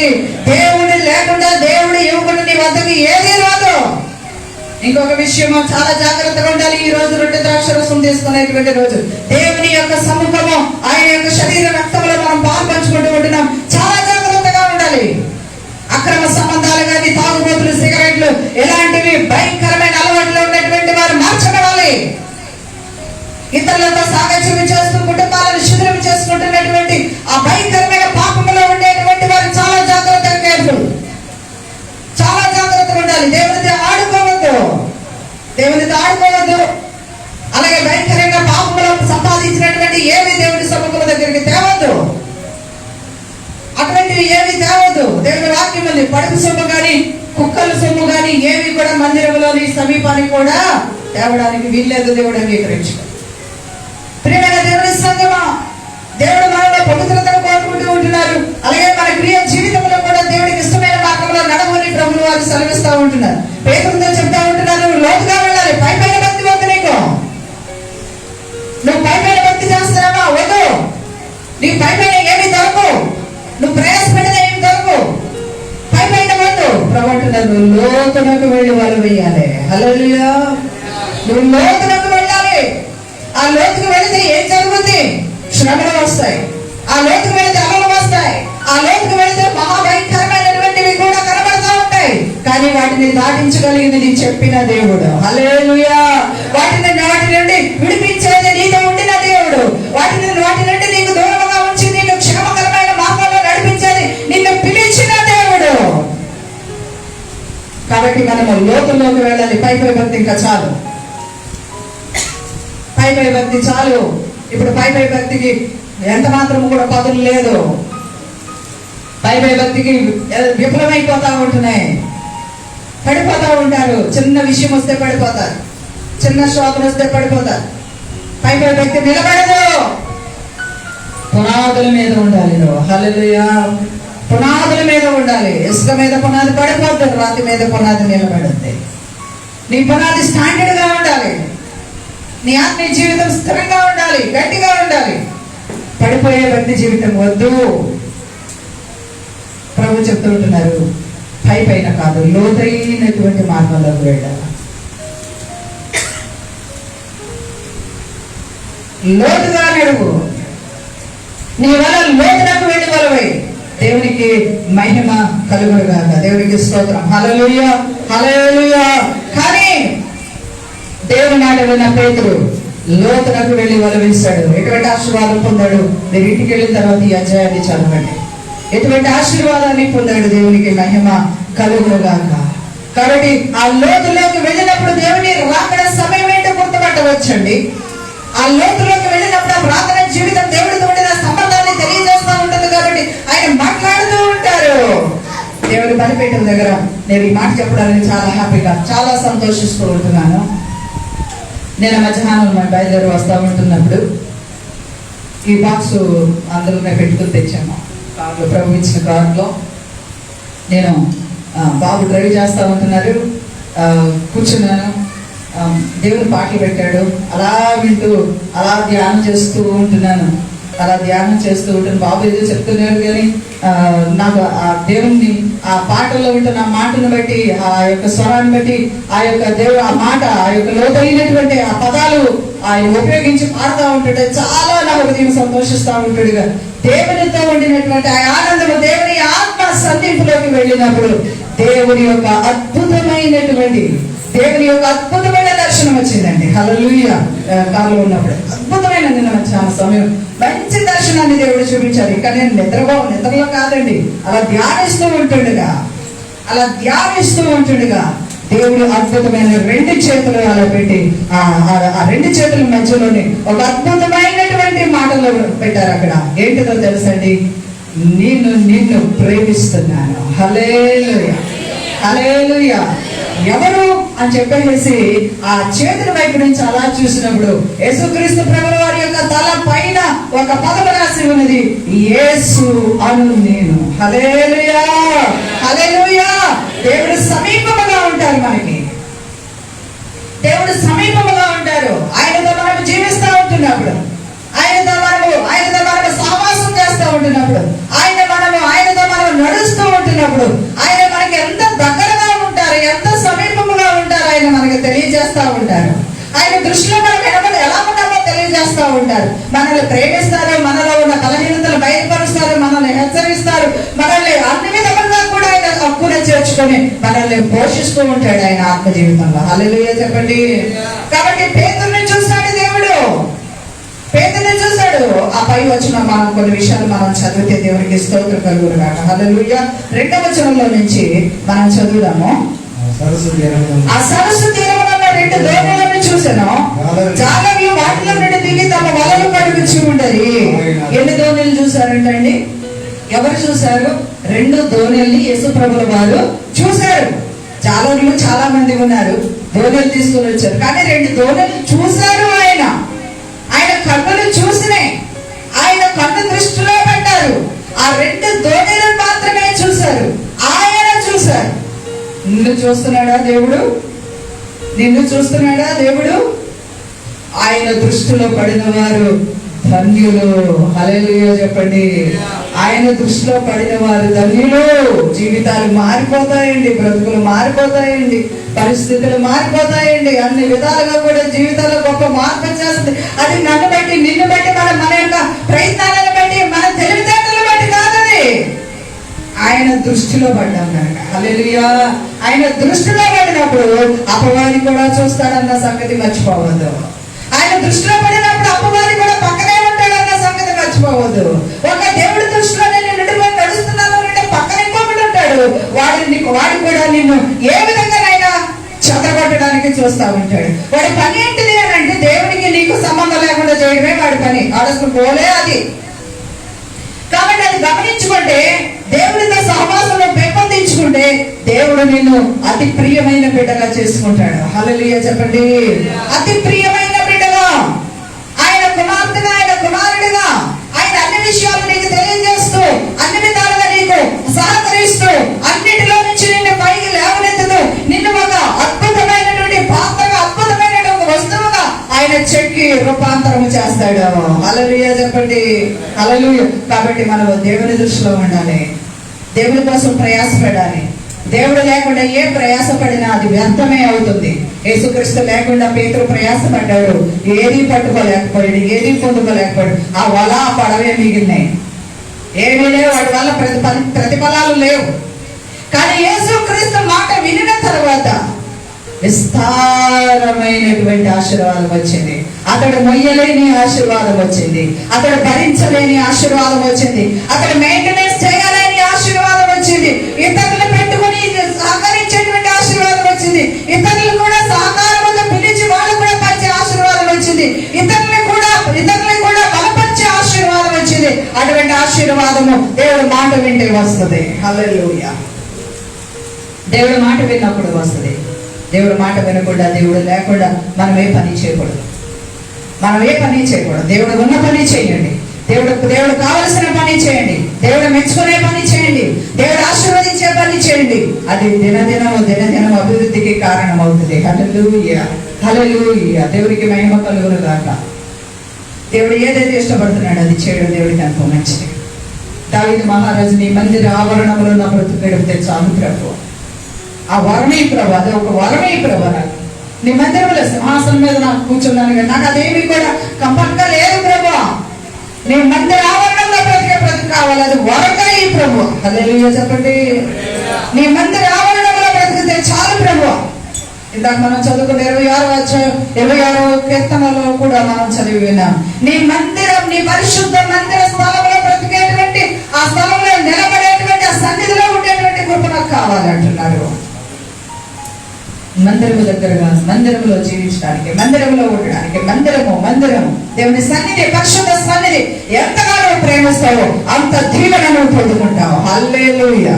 [SPEAKER 1] దేవుడు లేకుండా, దేవుడు ఇవ్వకుండా నీ వద్దకు ఏదీ రాదు. ఇంకొక విషయం, చాలా జాగ్రత్తగా ఉండాలి. ఈ రోజు రొట్టె ద్రాక్షరసం తీసుకునేటువంటి రోజు, దేవుని యొక్క సముఖము, ఆయన యొక్క శరీర రక్తంలో మనం పాల్పంచుకుంటూ ఉంటున్నాం. చాలా జాగ్రత్తగా ఉండాలి. అక్రమ సంబంధాలు కానీ, తాగుబోతులు, సిగరెట్లు, ఇలాంటివి భయంకరమైన అలవాట్లు ఉన్నటువంటి వారు మార్చబడాలి. ఇతరులతో సాగత్యం చేస్తూ కుటుంబాలను శిథిలం చేసుకుంటున్నటువంటి ఆ భయంకరమైన పాపంలో ఉండేటువంటి వారు చాలా జాగ్రత్తగా కేర్ఫుల్, చాలా జాగ్రత్తగా ఉండాలి. దేవునితో ఆడుకోవద్దు. అలాగే భయంకరంగా పాపంలో సంపాదించినటువంటి ఏవి దేవుడి సముఖం దగ్గరికి తేవద్దు. అటువంటివి ఏవి తేవద్దు. దేవుని వాక్యం ఉంది, పడుపు సొమ్ము కానీ, కుక్కల సొమ్ము కానీ ఏవి కూడా మందిరంలోని సమీపానికి కూడా తేవడానికి వీల్లేదు. దేవుడు అంగీకరించు. ప్రియమైన దేవుని సంగమా, దేవుడు మనలో పవిత్రతను కోరుకుంటూ ఉంటున్నారు. అలాగే మన క్రియ జీవితంలో కూడా దేవుడికి ఇష్టమైన మార్గంలో నడవని ప్రభువు వారు సెలవిస్తూ ఉంటున్నారు. పేతురుతో చెప్తా ఉంటున్నారు, లోతుగా వెళ్ళాలి. పై భక్తి వద్దు నీకు. నువ్వు పై భక్తి చేస్తున్నావా? వద్దు. నీ పై ఏమి దొరకు, నువ్వు ప్రయాసపడిన ఏమి దొరకు. పై వద్దు. ప్రభు అంటున్నారు, నువ్వు లోతునకు వెళ్ళి వాళ్ళు వేయాలి. హల్లెలూయా. నువ్వు లోతునకు వెళ్ళాలి. ఆ లోతుకు వెళితే ఏం జరుగుతుంది? శ్రమలు వస్తాయి. ఆ లోతుకు వెళితే అమలు వస్తాయి. ఆ లోతుకు వెళితే మహాభయంకరమైనటువంటివి కూడా కనబడతా ఉంటాయి. కానీ వాటిని దాటించగలిగినది చెప్పిన దేవుడు. హల్లెలూయా. వాటి నుండి విడిపించేది నీతో ఉండిన దేవుడు. వాటి నుండి నీకు దూరంగా ఉంచి నీకు క్షేమకరమైన మార్గంలో నడిపించేది నిన్ను పిలిచిన దేవుడు. కాబట్టి మనము లోతుల్లోకి వెళ్ళాలి. పై భక్తి ఇంకా చాలు. పై భక్తి చాలు. ఇప్పుడు పై భక్తికి ఎంత మాత్రం కూడా పదులు లేదు. పై భక్తికి విఫలమైపోతా ఉంటున్నాయి, పడిపోతా ఉంటారు. చిన్న విషయం వస్తే పడిపోతారు, చిన్న శోధన వస్తే పడిపోతారు. పై భక్తి నిలబడదు. పునాదుల మీద ఉండాలి. హల్లెలూయా. పునాదుల మీద ఉండాలి. ఇసుక మీద పునాది పడిపోతుంది, రాతి మీద పునాది నిలబడుతుంది. నీ పునాది స్టాండర్డ్ గా ఉండాలి. నీ ఆత్మీయ జీవితం స్థిరంగా ఉండాలి, గట్టిగా ఉండాలి. పడిపోయే భక్తి జీవితం వద్దు. ప్రభు చెప్తూ ఉంటున్నారు, పై పైన కాదు, లోతైనటువంటి మార్గంలోకి వెళ్ళాలి. లోతుగా నడువు. నీ వల్ల లోతులకు వెళ్ళి వలవై. దేవునికి మహిమ కలుగునుగాక. దేవునికి స్తోత్రం. హల్లెలూయా, హల్లెలూయా. కానీ దేవుని మాట విన్న పేతురు లోతులకు వెళ్ళి వల వేశాడు. ఎటువంటి ఆశీర్వాదం పొందాడు? మీరు ఇంటికి వెళ్ళిన తర్వాత ఈ అధ్యాయాన్ని చదవండి. ఎటువంటి ఆశీర్వాదాన్ని పొందాడు? దేవునికి మహిమ కలుగునుగాక. కాబట్టి ఆ లోతులోకి వెళ్ళినప్పుడు దేవుని రాకడ సమయం ఏంటో గుర్తుపట్టవచ్చండి. ఆ లోతులోకి వెళ్ళినప్పుడు ఆ ప్రార్థన జీవితం దేవుడితో ఉండిన సంబంధాన్ని తెలియజేస్తూ ఉంటుంది. కాబట్టి ఆయన మాట్లాడుతూ ఉంటారు. దేవుని బలిపీఠం దగ్గర నేను ఈ మాట చెప్పడానికి చాలా హ్యాపీగా, చాలా సంతోషిస్తూ ఉంటున్నాను. నేను మధ్యాహ్నం బయలుదేరి వస్తూ ఉంటున్నప్పుడు ఈ బాక్స్ అందులో పెట్టుకుని తెచ్చాను. కార్లో, ప్రభు ఇచ్చిన కార్లో. నేను బాబు డ్రైవ్ చేస్తూ ఉంటున్నారు, కూర్చున్నాను. దేవుని పాటలు పెట్టాడు, అలా వింటూ అలా ధ్యానం చేస్తూ ఉంటున్నాను. అలా ధ్యానం చేస్తూ ఉంటాను. బాబు ఏదో చెప్తున్నాడు, కానీ నాకు ఆ దేవుని ఆ పాటల్లో ఉంటున్న ఆ మాటను బట్టి, ఆ యొక్క స్వరాన్ని బట్టి, ఆ యొక్క దేవుడు ఆ మాట, ఆ యొక్క లోతైనటువంటి ఆ పదాలు ఆయన ఉపయోగించి పాడుతూ ఉంటుంటే చాలా నా హృదయం సంతోషిస్తూ ఉంటాడుగా. దేవునితో ఉండినటువంటి ఆ ఆనందము, దేవుని ఆత్మ సంధింపులోకి వెళ్ళినప్పుడు దేవుని యొక్క అద్భుతమైనటువంటి దర్శనం వచ్చిందండి. హల్లెలూయా. కారులో ఉన్నప్పుడు అద్భుతమైన, నిన్న చాలా సమయం మంచి దర్శనాన్ని దేవుడు చూపించాడు. ఇంకా నేను నిద్రలో కాదండి, అలా ధ్యానిస్తూ ఉంటుండగా దేవుడు అద్భుతమైన 2 చేతులు అలా పెట్టి ఆ 2 చేతుల మధ్యలోనే ఒక అద్భుతమైనటువంటి మాటలు పెట్టారు. అక్కడ ఏంటిదో తెలుసండి? నిన్ను ప్రేమిస్తున్నాను. హల్లెలూయా, హల్లెలూయా. ఎవరు అని చెప్పేసి ఆ చేతుల వైపు నుంచి అలా చూసినప్పుడు యేసుక్రీస్తు ప్రభువు వారి యొక్క తల పైన ఒక పదము రాసి ఉన్నది, యేసు అను నేను. హల్లెలూయా, హల్లెలూయా. దేవుడు సమీపముగా ఉంటారు. మనకి దేవుడు సమీపముగా ఉంటారు. ఆయనతో మనం జీవిస్తూ ఉంటున్నప్పుడు, ఆయనతో మనము సహవాసం చేస్తూ ఉంటున్నప్పుడు, ఆయనతో మనం నడుస్తూ ఉంటున్నప్పుడు ఆయన మనకి ఎంత దగ్గరగా ఉంటారు, ఎంత సమీపముగా ఉంటారు ఆయన మనకి తెలియజేస్తూ ఉంటారు. ఆయన దృష్టిలో మనం ఎలా ఉంటామో తెలియజేస్తూ ఉంటారు. మనల్ని ప్రేమిస్తారు, మనలో ఉన్న బలహీనతలు బయటపరుస్తారు, మనల్ని హెచ్చరిస్తారు, మనల్ని అన్ని విధములుగా కూడా ఆయన హక్కున చేర్చుకొని మనల్ని పోషిస్తూ ఉంటాడు ఆయన ఆత్మ జీవితంలో. హల్లెలూయా చెప్పండి. కాబట్టి పేతురుని చూస్తాడు దేవుడు, పేతురుని చూశాడు. ఆ పై వచ్చిన మనం కొన్ని విషయాలు మనం చదివితే దేవునికి స్తోత్రం కలుగునుగాక. హల్లెలూయా. 2వ వచనంలో నుంచి మనం చదువుదాము. ఆ సరస్సు తీరమున 2 దోణులను చూసెను. జాలర్లు వాటిలో నుండి దిగి తమ వలలు పడుకుచి ఉండేది. ఎన్ని దోణులు చూశారంటండి? ఎవరు చూశారు? 2 దోణుల్ని యేసు ప్రభుల వారు చూశారు. జాలర్లు చాలా మంది ఉన్నారు, దోణులు తీసుకుని వచ్చారు. కానీ 2 దోణులు చూశారు. ఆయన కన్నులు చూసినాయి, ఆయన కన్ను దృష్టిలో పెట్టారు. ఆ 2 దోణులను మాత్రమే చూశారు. ఆయన చూశారు. నిన్ను చూస్తున్నాడా దేవుడు? నిన్ను చూస్తున్నాడా దేవుడు? ఆయన దృష్టిలో పడిన వారు ధన్యులు. హల్లెలూయా చెప్పండి. ఆయన దృష్టిలో పడిన వారు ధన్యులు. జీవితాలు మారిపోతాయండి, బ్రతుకులు మారిపోతాయండి, పరిస్థితులు మారిపోతాయండి. అన్ని విధాలుగా కూడా జీవితాల్లో గొప్ప మార్పు చేస్తుంది. అది నన్ను బట్టి, నిన్ను బట్టి, మన యొక్క ప్రయత్నాలను బట్టి, మన తెలివితేటలను బట్టి కాదని ఆయన దృష్టిలో పడ్డాం కనుక. హల్లెలూయా. ఆయన దృష్టిలో పడినప్పుడు అపవాది కూడా చూస్తాడన్న సంగతి మర్చిపోవద్దు. ఆయన దృష్టిలో పడినప్పుడు అపవాది కూడా పక్కనే ఉంటాడన్న సంగతి మర్చిపోవద్దు. ఒక దేవుడి దృష్టిలో నేను నిండిపోయి నడుస్తున్నాను అంటే పక్కన ఇంకొకటి ఉంటాడు. వాడు కూడా నిన్ను ఏ విధంగానైనా చెదరగొట్టడానికి చూస్తూ ఉంటాడు. వాడి పని ఏంటిది అని అంటే దేవుడికి నీకు సంబంధం లేకుండా చేయడమే వాడి పని. ఆడస్కు పోలే అది నిన్ను అతి ప్రియమైన బిడ్డగా చేసుకుంటాడు. హల్లెలూయా చెప్పండి. అతి ప్రియమైన బిడ్డగా, ఆయన కుమార్తెగా, ఆయన కుమారుడిగా, ఆయన అన్ని విషయాలు నీకు తెలియజేస్తూ, అన్ని విధాలుగా నీకు సహకరిస్తూ, అన్నిటిలో నుంచి నిన్ను పైకి లేవనెత్తుతూ, నిన్ను ఒక అద్భుతమైనటువంటి పాత్రగా, అద్భుతమైనటువంటి ఒక వస్తువుగా ఆయన చెక్కి రూపాంతరము చేస్తాడు. హల్లెలూయా చెప్పండి. హల్లెలూయా. కాబట్టి మనం దేవుని దృష్టిలో ఉండాలి, దేవుని కోసం ప్రయాసపడాలి. దేవుడు లేకుండా ఏ ప్రయాసపడినా అది వ్యర్థమే అవుతుంది. యేసుక్రీస్తు లేకుండా పేతురు ప్రయాసపడ్డాడు, ఏది పట్టుకోలేకపోయాడు, ఏది పొందుకోలేకపోయాడు. ఆ వల ఆ పడవే మిగిలినాయి, ఏమీ లేవు, వాటి వల్ల ప్రతిఫలాలు లేవు. కానీ యేసుక్రీస్తు మాట వినిన తర్వాత విస్తారమైనటువంటి ఆశీర్వాదం వచ్చింది. అతడు మొయ్యలేని ఆశీర్వాదం వచ్చింది, అతడు భరించలేని ఆశీర్వాదం వచ్చింది, అతడు మెయింటెనెన్స్ చేయలేని ఆశీర్వాదం వచ్చింది, ఇతరులు పెట్టుకుని సహకరించేటువంటి ఆశీర్వాదం వచ్చింది, ఇతరులు కూడా సహకారంతో పిలిచి వాళ్ళు కూడా పంచే ఆశీర్వాదం వచ్చింది, ఇతరులు కూడా బలపరిచే ఆశీర్వాదం వచ్చింది. అటువంటి ఆశీర్వాదము దేవుడు మాట వింటే వస్తుంది. హల్లెలూయా. దేవుడు మాట విన్నప్పుడు వస్తుంది. దేవుడు మాట వినకుండా, దేవుడు లేకుండా మనం ఏ పని చేయకూడదు. దేవుడు ఉన్న పని చేయండి, దేవుడు కావలసిన పని చేయండి, దేవుడు మెచ్చుకునే పని చేయండి, దేవుడు ఆశీర్వదించే పని చేయండి. అది దినదినం అభివృద్ధికి కారణం అవుతుంది. హల్లెలూయా, హల్లెలూయా. దేవుడికి మహిమ కలుగును గాక. దేవుడు ఏదైతే ఇష్టపడుతున్నాడో అది చేయడం దేవుడికి ఎంతో మంచిది. దావీదు మహారాజు, నీ మందిర ఆవరణంలో నా బ్రతుకు గడిపితే చాలు ప్రభు. ఆ వరమే ప్రభు, అది ఒక వరమే ప్రభు. నీ మందిరంలో సింహాసనం మీద నాకు కూర్చున్నాను కానీ నాకు అదేమి కూడా కంపల్గా లేదు ప్రభు. నీ మందిర ఆవరణంలో బ్రతుకు కావాలి, అది వరగా ఈ ప్రభు. హల్లెలూయా చెప్పండి. నీ మందిర ఆవరణంలో బ్రతికితే చాలు ప్రభు. ఇందాక మనం చదువుకున్న 26వ కీర్తనలో కూడా మనం చదివి విన్నాం. నీ మందిరం, నీ పరిశుద్ధ మందిర స్థలంలో బ్రతికేటువంటి, ఆ స్థలంలో నిలబడేటువంటి, ఆ సన్నిధిలో ఉండేటువంటి కృప నాకు కావాలంటున్నాడు. మందిరము దగ్గరగా, మందిరంలో జీవించడానికి, మందిరంలో ఉండడానికి, మందిరము దేవుని సన్నిధి, పరిశుద్ధ సన్నిధి ఎంతగానో ప్రేమిస్తావో అంత దీవెనను పొందుకుంటావు. హల్లెలూయా.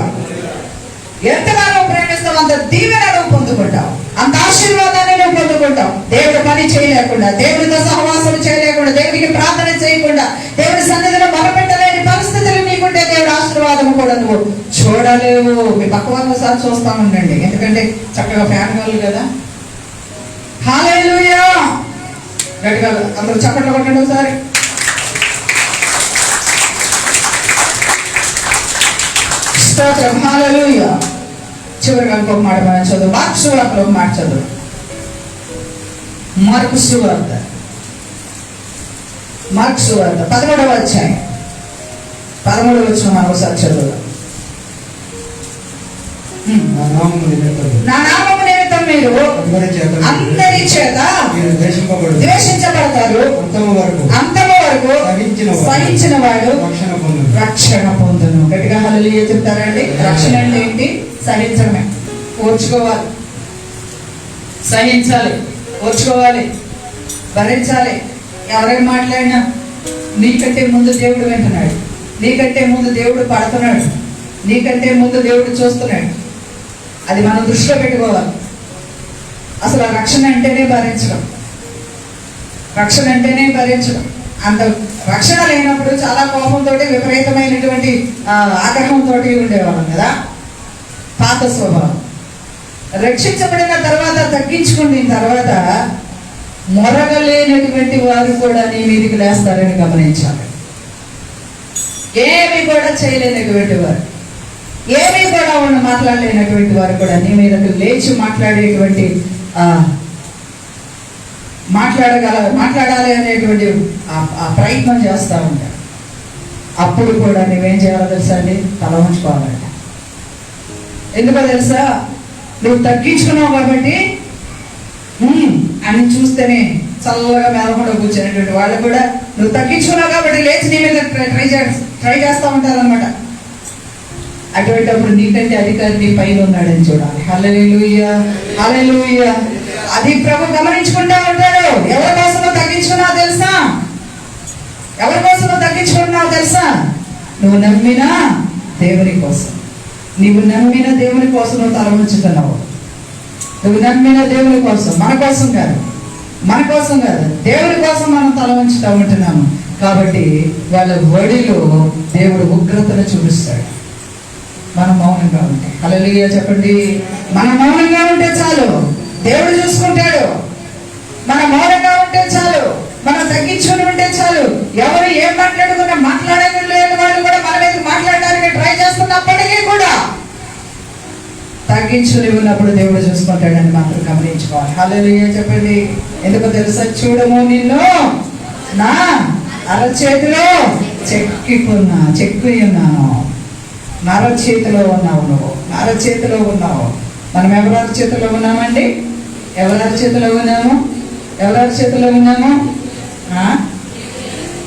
[SPEAKER 1] ఎంతగానో ప్రేమిస్తావు అంత దీవెనను పొందుకుంటావు, అంత ఆశీర్వాదాన్ని నువ్వు పొందుకుంటావు. దేవుడు పని చేయలేకుండా, దేవుడితో సహవాసం చేయలేకుండా, దేవుడికి ప్రార్థన చేయకుండా, దేవుడి సన్నిధిలో మొరపెట్టలేని పరిస్థితులు నీకుంటే దేవుడి ఆశీర్వాదం కూడా నువ్వు చూడలేవు. మీ పక్క వాళ్ళు ఒకసారి చూస్తా ఉండండి, ఎందుకంటే చక్కగా ఫ్యాన్ వాళ్ళు కదా. హల్లెలూయా. గట్టిగా అందరూ చప్పట్లు కొట్టండి ఒకసారి. స్తోత్రం. హల్లెలూయా. చివరిగా ఇంకొక మాట మనం చదువు. మార్కు సువార్తలో ఒక మాట చదువు. మార్కు సువార్త 13వ అధ్యాయం 13వ వచనం మనం ఒకసారి చదువు. నా నామము నిమిత్తం మీరు అందరి చేత ద్వేషించబడతారు, అంతము వరకు సహించిన వాడు రక్షణ పొందును. గట్టిగా హల్లెలూయా చెప్తారండి. రక్షణ అంటే ఏంటి? సహించడమే, ఓర్చుకోవాలి, సహించాలి, ఓర్చుకోవాలి, భరించాలి. ఎవరైనా మాట్లాడినా నీకంటే ముందు దేవుడు వింటున్నాడు, నీకంటే ముందు దేవుడు పడుతున్నాడు, నీకంటే ముందు దేవుడు చూస్తున్నాడు. అది మనం దృష్టిలో పెట్టుకోవాలి. అసలు రక్షణ అంటేనే భరించడం, రక్షణ అంటేనే భరించడం. అంత రక్షణ లేనప్పుడు చాలా కోపంతో, విపరీతమైనటువంటి ఆగ్రహంతో ఉండేవాళ్ళం కదా, పాత స్వభావం. రక్షించబడిన తర్వాత, తగ్గించుకున్న తర్వాత మొరగలేనటువంటి వారు కూడా నీ మీదికి లేస్తారని గమనించాలి. ఏమి కూడా చేయలేనటువంటి వారు, ఏమీ కూడా మాట్లాడలేనటువంటి వారు కూడా నీ మీదకు లేచి మాట్లాడేటువంటి మాట్లాడాలి అనేటువంటి ఆ ప్రయత్నం చేస్తూ ఉంటారు. అప్పుడు కూడా నువ్వేం చేయాలో తెలుసా అండి? తల ఉంచుకోవాలంట. ఎందుకో తెలుసా? నువ్వు తగ్గించుకున్నావు కాబట్టి అని చూస్తేనే చల్లగా మేలకుండా కూర్చునేటువంటి వాళ్ళు కూడా నువ్వు తగ్గించుకున్నావు కాబట్టి లేచి నీ మీద ట్రై చేస్తూ ఉంటారన్నమాట. అటువంటిప్పుడు నీకంటే అధికారి నీ పైన ఉన్నాడని చూడాలి. హల్లెలూయా, హల్లెలూయా. అది ప్రభు గమనించుకుంటా ఉంటాడు. ఎవరి కోసమో తగ్గించుకున్నావు తెలుసా? ఎవరి కోసమో తగ్గించుకున్నావు తెలుసా? నువ్వు నమ్మినా దేవుని కోసం, నీవు నమ్మిన దేవుని కోసం నువ్వు తల ఉంచుతున్నావు. నువ్వు నమ్మిన దేవుని కోసం, మన కోసం కాదు, మన కోసం కాదు, దేవుని కోసం మనం తల ఉంచుతా ఉంటున్నాము. కాబట్టి వాళ్ళ వడిలో దేవుడు ఉగ్రతను చూపిస్తాడు. మనం మౌనంగా ఉంటే. హల్లెలూయా చెప్పండి. మనం మౌనంగా ఉంటే చాలు, దేవుడు చూసుకుంటాడు. మనం మౌనంగా ఉంటే చాలు, మనం తగ్గించుకుని ఉంటే చాలు. ఎవరు ఏం మాట్లాడుకున్నా మాట్లాడలేని వాళ్ళు కూడా మన మీద మాట్లాడడానికి ట్రై చేస్తున్నప్పటికీ కూడా తగ్గించుకుని ఉన్నప్పుడు దేవుడు చూసుకుంటాడని మాత్రం గమనించుకోవాలి. హల్లెలూయా చెప్పండి. ఎందుకో తెలుసా? చూడము నిన్ను నా అరచేతిలో చెక్కి ఉన్నాను. నరచేతిలో ఉన్నావు నువ్వు, నరచేతిలో ఉన్నావు. మనం ఎవరి అరచేతిలో ఉన్నామండి? ఎవరి అరచేతిలో ఉన్నాము? ఎవరి అరచేతిలో ఉన్నాము?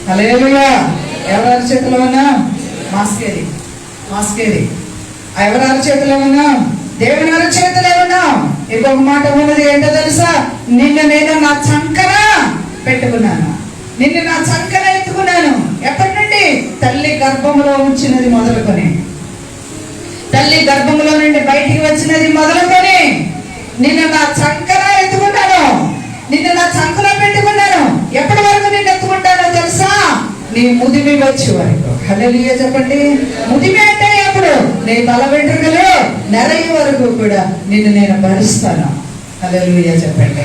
[SPEAKER 1] హల్లెలూయా. ఎవరి అరచేతిలో ఉన్నాం? మాస్కేది ఎవరి అరచేతిలో ఉన్నాం? దేవుని అరచేతిలో ఉన్నాం. ఇంకొక మాట ఉన్నది ఏంటో తెలుసా? నిన్ను నేను నా చంకన పెట్టుకున్నాను, నిన్ను నా చంకన ఎత్తుకున్నాను. ఎప్పటి నుండి? తల్లి గర్భంలో ఉంచినది మొదలుకొని, తల్లి గర్భంలో నుండి బయటికి వచ్చినది మొదలుకొని నిన్ను నా చంకన ఎత్తుకున్నాను, నిన్ను నా చంకలో పెట్టుకున్నాను. ఎప్పటి వరకు నిన్ను ఎత్తుకుంటానో తెలుసా? నీ ముదిమి వచ్చే వరకు. హల్లెలూయా చెప్పండి. ముదిమి అంటే ఎప్పుడు? నీ తల వెంట్రుకలు నెరయ్యే వరకు కూడా నిన్ను నేను భరిస్తాను. హల్లెలూయా చెప్పండి.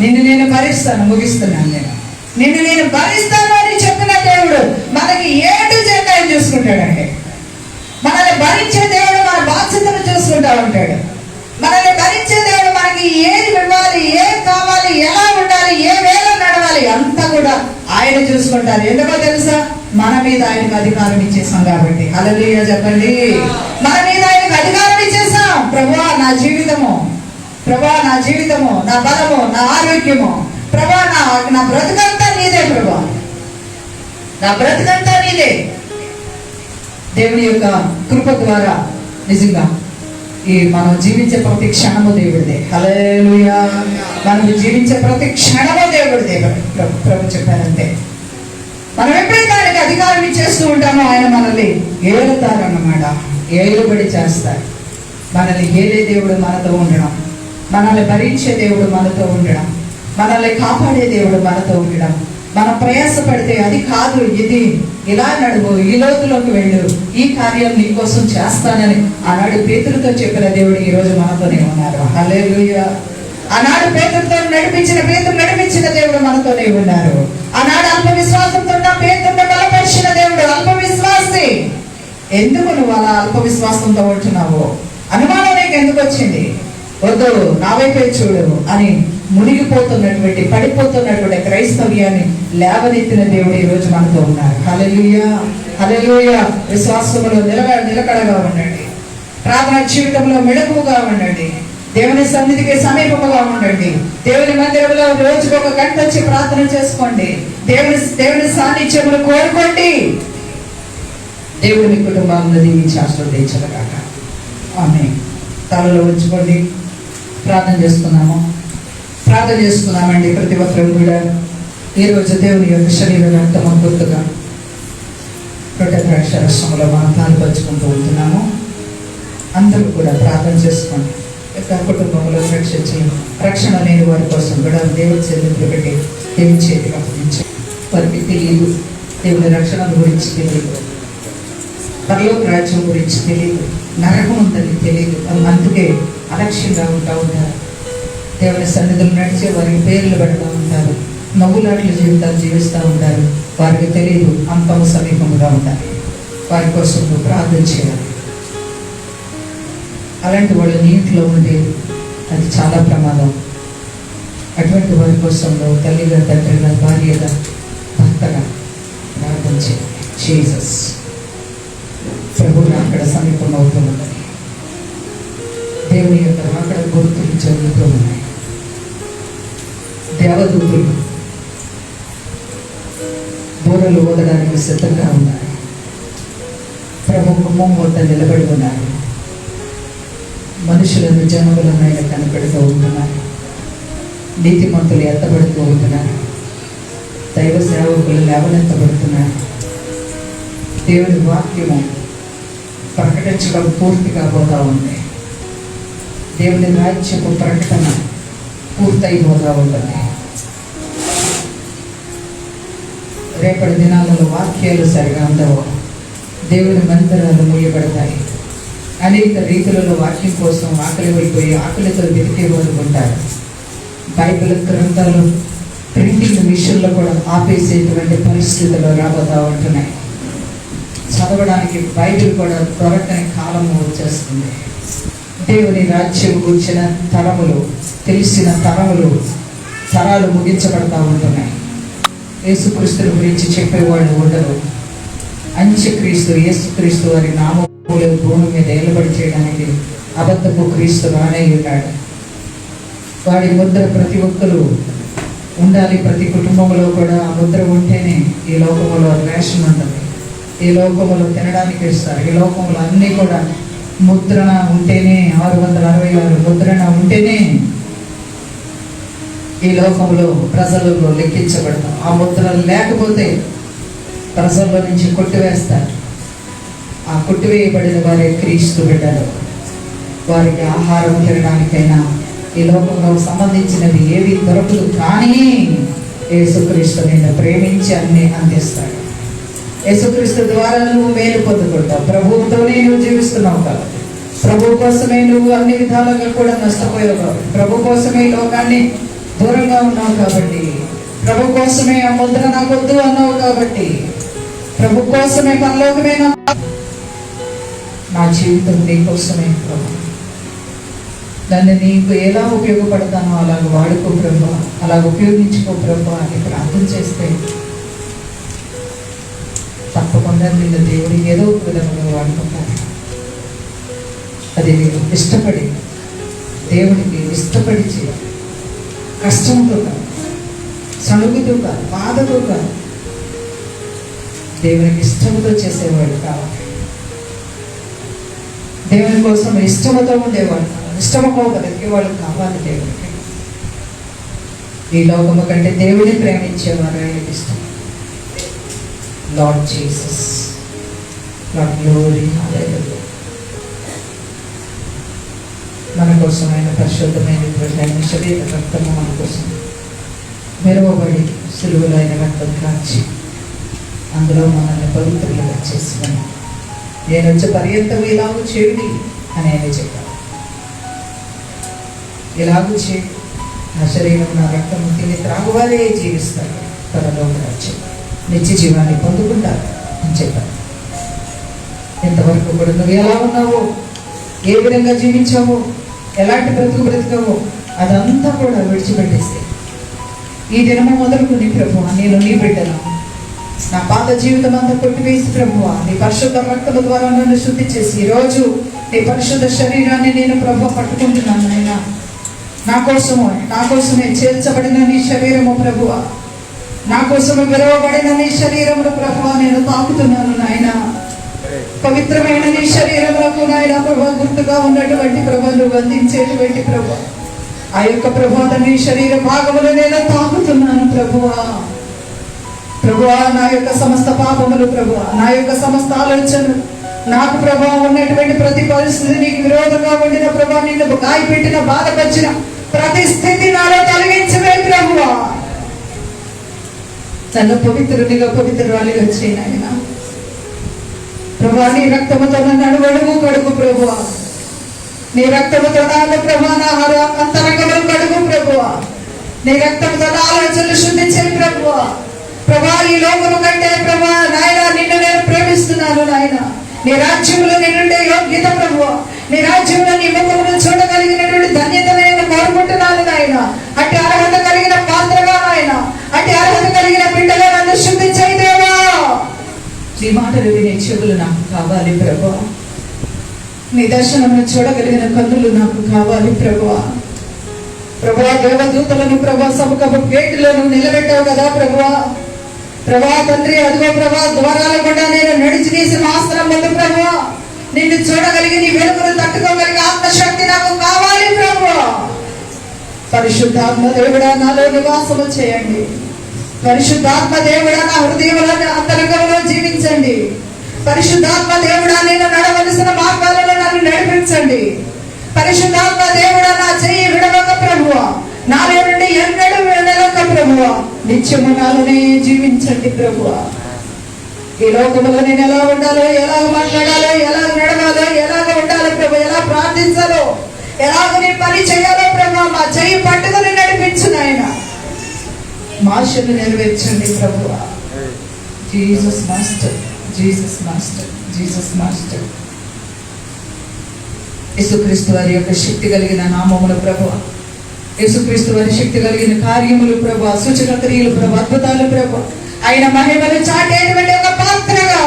[SPEAKER 1] నిన్ను నేను భరిస్తాను. ముగిస్తున్నాను. నిన్ను నేను భరిస్తాను అని చెప్పిన దేవుడు మనకి ఏడు జెండా చూసుకుంటాడండి. మనల్ని భరించే దేవుడు మన బాధ్యతను చూసుకుంటా ఉంటాడు. మనల్ని భరించే దేవుడు మనకి ఏది ఇవ్వాలి, ఏం కావాలి, ఎలా ఉండాలి, ఏ వేళ నడవాలి అంతా కూడా ఆయన చూసుకుంటారు. ఎందుకో తెలుసా? మన మీద ఆయనకు అధికారం ఇచ్చేసాం కాబట్టి. హల్లెలూయా చెప్పండి. మన మీద ఆయనకు అధికారం ఇచ్చేసాం. ప్రభువా నా జీవితము, ప్రభువా నా జీవితము, నా బలము, నా ఆరోగ్యము, ప్రభువా నా బ్రతుకంతా నీదే, ప్రభువా నా బ్రతుకంతా నీదే. దేవుని యొక్క కృప ద్వారా నిజంగా ఈ మనం జీవించే ప్రతి క్షణము దేవుడిదే. హల్లెలూయా. మనం జీవించే ప్రతి క్షణము దేవుడిదే. ప్రభు చెప్పారంటే మనం ఎప్పుడైతే ఆయనకి అధికారం ఇచ్చేస్తూ ఉంటామో ఆయన మనల్ని ఏలుతారన్నమాట. ఏలుబడి చేస్తారు. మనల్ని ఏలే దేవుడు మనతో ఉండడం, మనల్ని భరించే దేవుడు మనతో ఉండడం, మనల్ని కాపాడే దేవుడు మనతో ఉండడం. మనం ప్రయాసపడితే అది కాదు, ఇది ఇలా నడువు, ఈ లోతులోకి వెళ్ళు, ఈ కార్యం నీ కోసం చేస్తానని ఆనాడు పేతురుతో చెప్పిన దేవుడు ఈ రోజు మనతోనే ఉన్నారు. హల్లెలూయా. ఆనాడు పేతురుతో నడిపించిన దేవుడు మనతోనే ఉన్నారు. ఆనాడు అల్ప విశ్వాసంతో ఉన్న పేతురును బలపరిచిన దేవుడు అల్ప విశ్వాసి. ఎందుకు నువ్వు అలా అల్ప విశ్వాసంతో ఉంటున్నావు? అనుమానం నీకు ఎందుకు వచ్చింది? వద్దు, నా వైపే చూడు అని మునిగిపోతున్నటువంటి, పడిపోతున్నటువంటి క్రైస్తవ్యాన్ని లేవనెత్తిన దేవుడు ఈ రోజు మనతో ఉన్నారు. హల్లెలూయా. హల్లెలూయా. విశ్వాసములో నిలకడగా ఉండండి. ప్రార్థన జీవితంలో మెళకువగా ఉండండి. దేవుని సన్నిధికి సమీపముగా ఉండండి. దేవుని మందిరంలో రోజుకు 1 గంట వచ్చి ప్రార్థన చేసుకోండి. దేవుని సాన్నిధ్యమును కోరుకోండి. దేవుడు మీ కుటుంబాలను దీవించి ఆశీర్వదించగాక. ఆమేన్. తలలో ఉంచుకోండి. ప్రార్థన చేసుకున్నామండి. ప్రతి ఒక్కరు కూడా ఈరోజు దేవుని యొక్క శరీర రక్తము గుర్తుగా రొట్టె ద్రాక్ష రసంలో మనం పాల్పంచుకుంటూ ఉంటున్నాము. అందరూ కూడా ప్రార్థన చేసుకోండి. కుటుంబంలో రక్షణ లేని వారి కోసం కూడా దేవుని చేతులు పెట్టి దేవుని చేతికి అప్పగించి, వారికి తెలియదు, దేవుని రక్షణ గురించి తెలియదు, పరలోక రాజ్యం గురించి తెలియదు, నరకం ఉందని తెలియదు. అందుకే అలక్ష్యంగా ఉంటారు. దేవుని సన్నిధులు నడిచే వారికి పేర్లు పెడతా ఉంటారు. నవ్వులాట్ల జీవితాలు జీవిస్తూ ఉంటారు. వారికి తెలియదు అంతము సమీపముగా ఉంటారు. వారి కోసం నువ్వు ప్రార్థన చేయాలి. అలాంటి వాళ్ళు నీటిలో ఉండి అది చాలా ప్రమాదం. అటువంటి వారి కోసం నువ్వు తల్లిగా, తండ్రిగా, భార్యగా, భర్తగా ప్రార్థన చేయాలి. జీసస్ ప్రభువుని అక్కడ సమీపం అవుతూ ఉన్నది. దేవుని యొక్క అక్కడ గుర్తులు జరుగుతూ ఉన్నాయి. దేవదూతులు బోరలు ఓదడానికి సిద్ధంగా ఉన్నారు. ప్రభు కుమ్మం వద్ద నిలబడి ఉన్నారు. మనుషులను, జనములను ఆయన కనపెడుతూ ఉంటున్నారు. నీతిమంతులు ఎత్తబడుతూ ఉంటున్నారు. దైవ సేవకులు లేవనెత్తబడుతున్నారు. దేవుని వాక్యము ప్రకటించడం పూర్తి కాబోతా ఉంది. దేవుని రాజ్యపు ప్రకటన పూర్తయిపోతా ఉంటుంది. రేపటి దినాలలో వాక్యాలు సరిగా ఉండవు. దేవుని మందిరాలు మూయబడతాయి. అనేక రీతులలో వాక్యం కోసం ఆకలి అయిపోయి ఆకలితో వెతికేవారు ఉంటారు. బైబిల్ గ్రంథాలు ప్రింటింగ్ విషయంలో కూడా ఆపేసేటువంటి పరిస్థితులు రాబోతూ ఉంటున్నాయి. చదవడానికి బైబిల్ కూడా దొరకని కాలము వచ్చేస్తుంది. దేవుని రాజ్యం గురించిన తరములు, తెలిసిన తరాలు ముగించబడతా ఉంటున్నాయి. యేసుక్రీస్తుని గురించి చెప్పేవాళ్ళు ఉండరు. అంత్యక్రీస్తు యేసుక్రీస్తు వారి నామములు భూమి మీద ఏలుబడి చేయడానికి అబద్ధపు క్రీస్తు రానే ఉన్నాడు. వాడి ముద్ర ప్రతి ఒక్కరూ ఉండాలి. ప్రతి కుటుంబంలో కూడా ఆ ముద్ర ఉంటేనే ఈ లోకంలో రేషన్ ఉంటుంది. ఈ లోకంలో తినడానికి ఇస్తారు. ఈ లోకంలో అన్నీ కూడా ముద్రణ ఉంటేనే 666 ముద్రణ ఉంటేనే ఈ లోకంలో ప్రజలలో లెక్కించబడతాం. ఆ ముద్రలు లేకపోతే ప్రజల్లో నుంచి కొట్టివేస్తారు. ఆ కొట్టివేయబడిన వారే క్రీస్తు బిడ్డలు. వారికి ఆహారం తినడానికైనా ఈ లోకంలో సంబంధించినవి ఏవి దొరకదు. కానీ యేసుక్రీస్తు నిన్ను ప్రేమించి అన్ని అందిస్తాడు. యేసుక్రీస్తు ద్వారా నువ్వు మేలు పొందుకుంటావు. ప్రభువుతోనే నువ్వు జీవిస్తున్నావు కాబట్టి, ప్రభు కోసమే నువ్వు అన్ని విధాలుగా కూడా నష్టపోయావు కాబట్టి, ప్రభు కోసమే లోకాన్ని దూరంగా ఉన్నావు కాబట్టి, ప్రభు కోసమే ఆ ముద్ర నాకొద్దు అన్నావు కాబట్టి, ప్రభు కోసమే పరలోకమే నా జీవితం నీ కోసమే ప్రభు. దాన్ని నీకు ఎలా ఉపయోగపడతానో అలాగ వాడుకో ప్రభు, అలాగ ఉపయోగించుకో ప్రభు అని ప్రార్థన చేస్తే తప్పకుండా నిన్ను దేవుడికి ఏదో ఒక విధంగా వాడుకుంటాను. అది నీకు ఇష్టపడి, దేవుడికి ఇష్టపడి చేయాలి. కష్టంతో కాదు, సణుగుతో కాదు, బాధతో కాదు, దేవునికి ఇష్టంతో చేసేవాడు కావాలి. దేవుని కోసం ఇష్టంతో ఉండేవాడు, ఇష్టమపోగలిగే వాళ్ళు కావాలి. దేవుడికి ఈ లోకము కంటే దేవుడిని ప్రేమించేవారు ఆయనకి ఇష్టం. లార్డ్ జీసస్, లార్డ్ గ్లోరీ, హల్లెలూయా. మన కోసం ఆయన పరిశుద్ధమైనటువంటి ఆయన శరీర రక్తము మన కోసం మెరవబడి సులువులో ఆయన రక్తం కాచి అందులో మనల్ని పవిత్రులుగా చేసినాను. నేను వచ్చే పర్యంతం ఇలాగూ చేయండి అని ఆయన చెప్పారు. ఇలాగూ చేయండి, నా శరీరం నా రక్తము తిని త్రాగువారే జీవిస్తారు, పరలోక రాజ్యం నిత్య జీవాన్ని పొందుకుంటారు అని చెప్పారు. ఇంతవరకు కూడా నువ్వు ఎలా ఉన్నావో, ఏ విధంగా జీవించావో, ఎలాంటి బ్రతుకావో అదంతా కూడా విడిచిపెట్టేస్తే ఈ దినము మొదలుకుని ప్రభువా నేను నీ బిడ్డను, నా పాత జీవితం అంతా కొట్టివేసి ప్రభువా నీ పరిశుద్ధ రక్తము ద్వారా నన్ను శుద్ధి చేసి ఈరోజు నీ పరిశుద్ధ శరీరాన్ని నేను ప్రభువా పట్టుకుంటున్నాను. నాయన నా కోసమే చేర్చబడిన నీ శరీరము ప్రభువా, నా కోసమే విరవబడిన నీ శరీరమును ప్రభువా నేను తాకుతున్నాను. నాయన పవిత్రమైన నీ శరీరములకు నాయన ప్రభువా గుర్తుగా ఉన్నటువంటి ప్రభువా నువ్వు అందించేటువంటి ప్రభువా ఆ యొక్క ప్రభువా నీ శరీర భాగములు నేను తాకుతున్నాను ప్రభువా. ప్రభువా నా యొక్క సమస్త పాపములు ప్రభువా, నా యొక్క సమస్త ఆలోచనలు, నాకు ప్రభావం ఉన్నటువంటి ప్రతి పరిస్థితి నీకు విరోధంగా ఉండిన ప్రభావం, నిన్ను గాయపెట్టిన బాధపరిచిన ప్రతి స్థితి నాలో తొలగించవే ప్రభువా. తన పవిత్రునిగా పవిత్రురాలిగా చేయనాయన ప్రభువా. నీ రక్తముతో నన్ను అడుగడుగు కడుగు ప్రభువా, నీ రక్తముతో నాన్న ప్రభువా నా అంతరంగములు కడుగు ప్రభువా, నీ రక్తముతో నా ఆలోచనలు శుద్ధి చేయి ప్రభువా. ప్రభా ఈ లోకము కంటే ప్రభా నాయన నిన్ను నేను ప్రేమిస్తున్నాను. నాయన నీ రాజ్యంలో నేనుండే యోగ్యత ప్రభువా, నీ రాజ్యంలో నీ ముఖమును చూడగలిగినటువంటి ధన్యత నేను కోరుకుంటున్నాను. నాయన అట్టి అర్హత కలిగిన పాత్రగా, నాయన అట్టి అర్హత కలిగిన బిడ్డగా నన్ను శుద్ధి చేయదేవా. నీ మాటలు వినే చెవులు నాకు కావాలి ప్రభువా, నీ దర్శనమును చూడగలిగిన కన్నులు నాకు కావాలి ప్రభువా. ప్రభువా దేవదూతలను ప్రభా సముఖపు గేటులను నిలబెట్టావు కదా ప్రభువా. ప్రభా తండ్రి అదిగో ప్రభా ద్వారాల గుండా నేను నడిచి నీ సింహాసనం ముందు ప్రభువా నిన్ను చూడగలిగి నీ వెలుగును తట్టుకోగలిగే ఆత్మశక్తి నాకు కావాలి ప్రభువా. పరిశుద్ధాత్మ దేవుడా నాలో నివాసము చేయండి. పరిశుద్ధాత్మ దేవుడా నా హృదయంలో అంతరంగంలో జీవించండి. పరిశుద్ధాత్మ దేవుడా, నేను నడవలసిన మార్గాలలో నన్ను నడిపించండి. పరిశుద్ధాత్మ దేవుడా, నా చెయ్యి విడవక ప్రభువా, నాలో నుండి ఎన్నడూ విడవక ప్రభువా, నిత్యము నాలోనే జీవించండి ప్రభువా. ఈ లోకంలో నేను ఎలా ఉండాలో, ఎలా మాట్లాడాలో, ఎలా నడవాలో, ఎలాగ ఉండాలో ప్రభు, ఎలా ప్రార్థించాలో, ఎలాగ నీ పని చేయాలో ప్రభు, మా చెయ్యి పట్టుకుని నడిపించు నాయన. మా ఆశలు నెరవేర్చండి ప్రభువా. Jesus master, Jesus master, Jesus master. యేసుక్రీస్తు వారి యొక్క శక్తి కలిగిన నామములు ప్రభువా, యేసుక్రీస్తు వారి శక్తి కలిగిన కార్యములు ప్రభువా, సూచక క్రియలు ప్రభు, అద్భుతాలు ప్రభు, ఆయన మహిమను చాటేటువంటి ఒక పాత్రగా,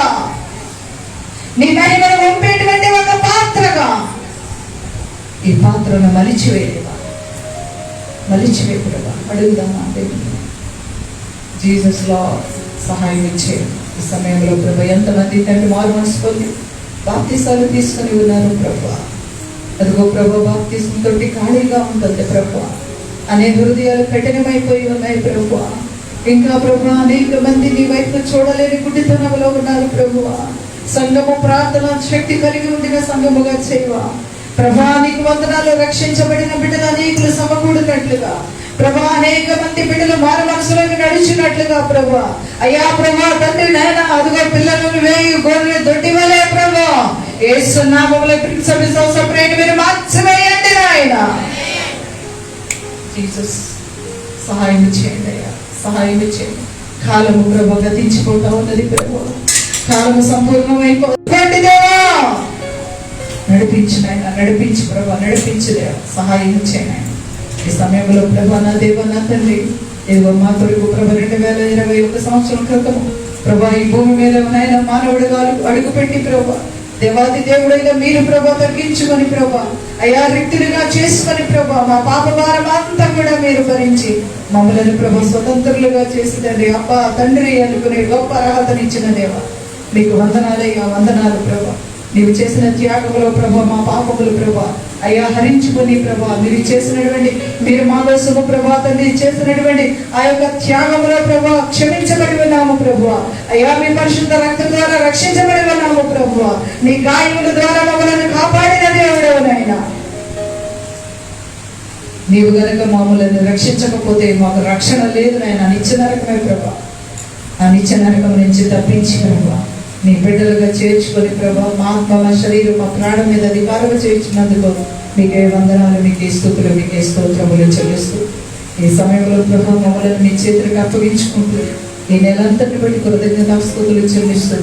[SPEAKER 1] నీ మహిమను పంపేటువంటి ఒక పాత్రగా ఈ పాత్రను మలిచివేయవా, మలిచివేయవా అడుగుదామా దేవుని. జీసస్ లో సహాయం ఇచ్చే ఈ సమయంలో ప్రభు, ఎంతమంది తండ్రి మారు మనసు పొంది బాప్తిసాలు తీసుకుని ఉన్నారు ప్రభు. అదిగో ప్రభు, బాప్తిసంతో ఖాళీగా ఉంటుంది ప్రభు. అనేక హృదయాలు కఠినమైపోయి ఉన్నాయి ప్రభు. ఇంకా ప్రభు, అనేక మంది నీ వైపు చూడలేని గుడ్డితనంలో ఉన్నారు ప్రభు. సంఘము ప్రార్థన శక్తి కలిగి ఉండిన సంఘముగా చేయవా ప్రభా. నీకు వందనాలు. రక్షించబడిన బిడ్డలు అనేకులు సమకూడినట్లుగా ప్రభా, అనేక మంది బిడ్డలు మారు మనసులోకి నడిచినట్లుగా ప్రభా. అయ్యా ప్రభా తండ్రి నాయన, అదిగో పిల్లలను వేయి గొర్రె దొడ్డి వలే ప్రభా, యేసు నామములో సపరేట్ మీరు మార్చివేయండి నాయన. జీసస్ సహాయం చేయండి అయ్యా, సహాయం చేయండి. కాలము ప్రభు గతించిపోతా ఉన్నది ప్రభు, కాలము సంపూర్ణమైపోతుంది దేవా. నడిపించిన ఆయన, నడిపించి ప్రభు, నడిపించి దేవా, సహాయం చేయండి. ఈ సమయంలో ప్రభు నా దేవ, నా తండ్రి, ఏదో మా కొరకు ప్రభు 2021 సంవత్సరం క్రితము ప్రభా ఈ భూమి మీద నాయన మానవుడుగా అడుగుపెట్టి ప్రభు, దేవాది దేవుడైన మీరు ప్రభా తగ్గించుకొని ప్రభా, అయ్యా రిక్తులుగా చేసుకొని ప్రభా, మా పాప భారం అంతా కూడా మీరు భరించి మమ్మల్ని ప్రభా స్వతంత్రులుగా చేసిందండి. అబ్బా తండ్రి అనుకునే గొప్ప అర్హతనిచ్చిన దేవ, మీకు వందనాలయ్యా, వందనాలు ప్రభా. నీవు చేసిన త్యాగంలో ప్రభా మా పాపములు ప్రభా అయ్యా హరించుకొని ప్రభా, మీరు చేసినటువంటి, మీరు మా కోసము ప్రభా తండ్రి చేసినటువంటి ఆ యొక్క త్యాగంలో ప్రభా క్షమించబడి ఉన్నాము ప్రభా. అయ్యా మీ పరిశుద్ధ రక్తం ద్వారా రక్షించబడి ఉన్నాము ప్రభా. నీ గాయముల ద్వారా మమ్మల్ని కాపాడిన దేవుడవు నాయనా. నీవు గనక మమ్మల్ని రక్షించకపోతే మాకు రక్షణ లేదు నాయన. నిత్య నరకమే ప్రభా. ఆ నిత్య నరకం నుంచి తప్పించి ప్రభా నీ బిడ్డలుగా చేర్చుకొని ప్రభా, మా ఆత్మ, మా శరీరం, మా ప్రాణం మీద అధికారం చేర్చినందుకు మీకే వందనాలు, మీకే స్తుతులు, మీకే స్తోత్రములు చెల్లిస్తూ ఈ సమయంలో ప్రభా మమ్మల్ని మీ చేతులకు అప్పగించుకుంటూ ఈ నెలంతటి బట్టి కృతజ్ఞతాస్తుతులు చెల్లిస్తూ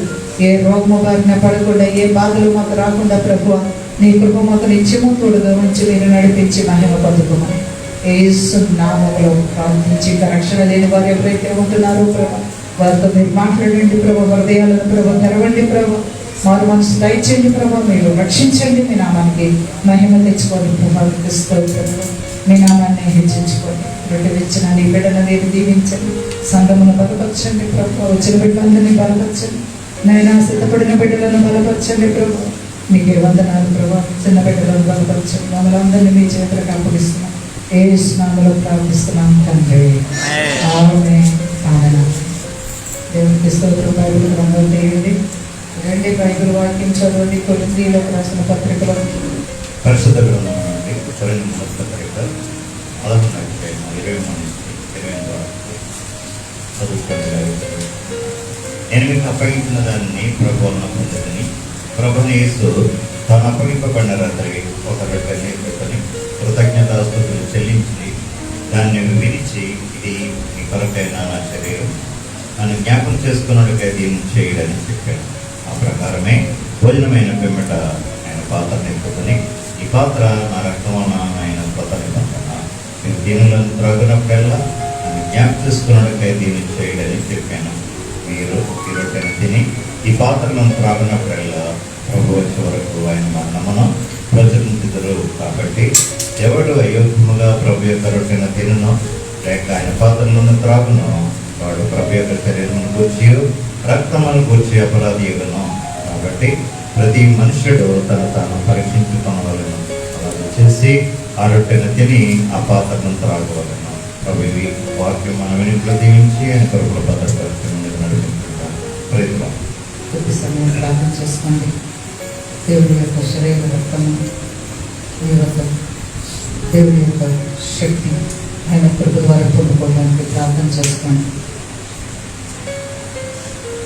[SPEAKER 1] ఏ రోగము బారిన పడకుండా, ఏ బాధలు మాకు రాకుండా ప్రభు నీ కృప మాకు నిత్యము తోడుగా ఉంచి మీరు నడిపించి మహిమ పొందుకోమని యేసు నామములో ప్రార్థించి, రక్షణ లేని వారు ఎవరైతే ఉంటున్నారో ప్రభు వారితో మీరు మాట్లాడండి ప్రభు. హృదయాలను ప్రభు తెరవండి ప్రభు. మారు మనసు దయచేయండి ప్రభు. మీరు రక్షించండి. మీ నామానికి మహిమ తెచ్చుకోండి ప్రభావితం. మీ నామాన్ని హెచ్చించుకోండి. రొట్టె తెచ్చిన నీ బిడ్డను మీరు దీవించండి. సంఘమును బలపరచండి ప్రభు. వచ్చిన బిడ్డలందరినీ బలపరచండి నైనా. సిద్ధపడిన బిడ్డలను బలపరచండి ప్రభు. మీకే వందనాలు ప్రభు. చిన్న బిడ్డలను బలపరచండి. మమ్మల్ని అందరినీ మీ చేతులకు అప్పగిస్తున్నాం. యేసు నామములో ప్రార్థిస్తున్నాం తండ్రి. ఆమేన్. ఆమేన్. దేవునికి స్తోత్రం. బైబిల్ గ్రంథం తీయండి, రండి బైబిల్ వాక్యం చదవండి. కొరింథీయులకు రాసిన పత్రికలో
[SPEAKER 3] పరిశుద్ధ గ్రంథం నుండి కొరింథీయులకు రాసిన పత్రిక 11:20-28 నేను మీకు అప్పగించిన దాన్ని ప్రభువును పొందుకొని, ప్రభువుని యేసు తాను అప్పగింపబడిన రాత్రి ఒక రొట్టెని పెట్టుకొని కృతజ్ఞతాస్తుతులు చెల్లించి దాన్ని విరిచి, ఇది మీ కొరకైన నా శరీరం, నన్ను జ్ఞాపకం చేసుకున్నట్టుగా దీన్ని చేయడని చెప్పాను. ఆ ప్రకారమే భోజనమైన పిమ్మట ఆయన పాత్రను ఎత్తుకొని, ఈ పాత్ర నా రక్తం వలన ఆయన కొత్త నిబంధన, మీరు దీనులను త్రాగినప్పుడల్లా నన్ను జ్ఞాపకం చేసుకున్నట్టుగా దీన్ని చేయడని చెప్పాను. మీరు ఈ రొట్టెను తిని ఈ పాత్రలను త్రాగినప్పుడల్లా ప్రభు వచ్చే వరకు ఆయన మరణమును ప్రచురించుదురు. కాబట్టి ఎవడు అయోగ్యముగా ప్రభు యొక్క రొట్టెను తినునో లేక ఆయన పాత్రలను త్రాగునో వాడు ప్రభు యొక్క శరీరమును గూర్చి రక్తమును గూర్చి అపరాధియులను. కాబట్టి ప్రతి మనుష్యుడు తాను పరీక్షించుకోవలను. అలా చేసి ఆ రొట్టెను తిని ఆ పాత్రను త్రాగవలను. ప్రభు ఈ వాక్యం మన వెనుకలో దీవించి ఆయన కొరకు భద్రపరిచి నడిపించుకుంటాం. ప్రయత్నం
[SPEAKER 1] ఈ సమయం ప్రార్థన చేసుకోండి. దేవుడి యొక్క శరీర రక్తము, మీ యొక్క దేవుడి యొక్క శక్తి ఆయన కృప ద్వారా పొందుకోవడానికి ప్రార్థన చేసుకోండి.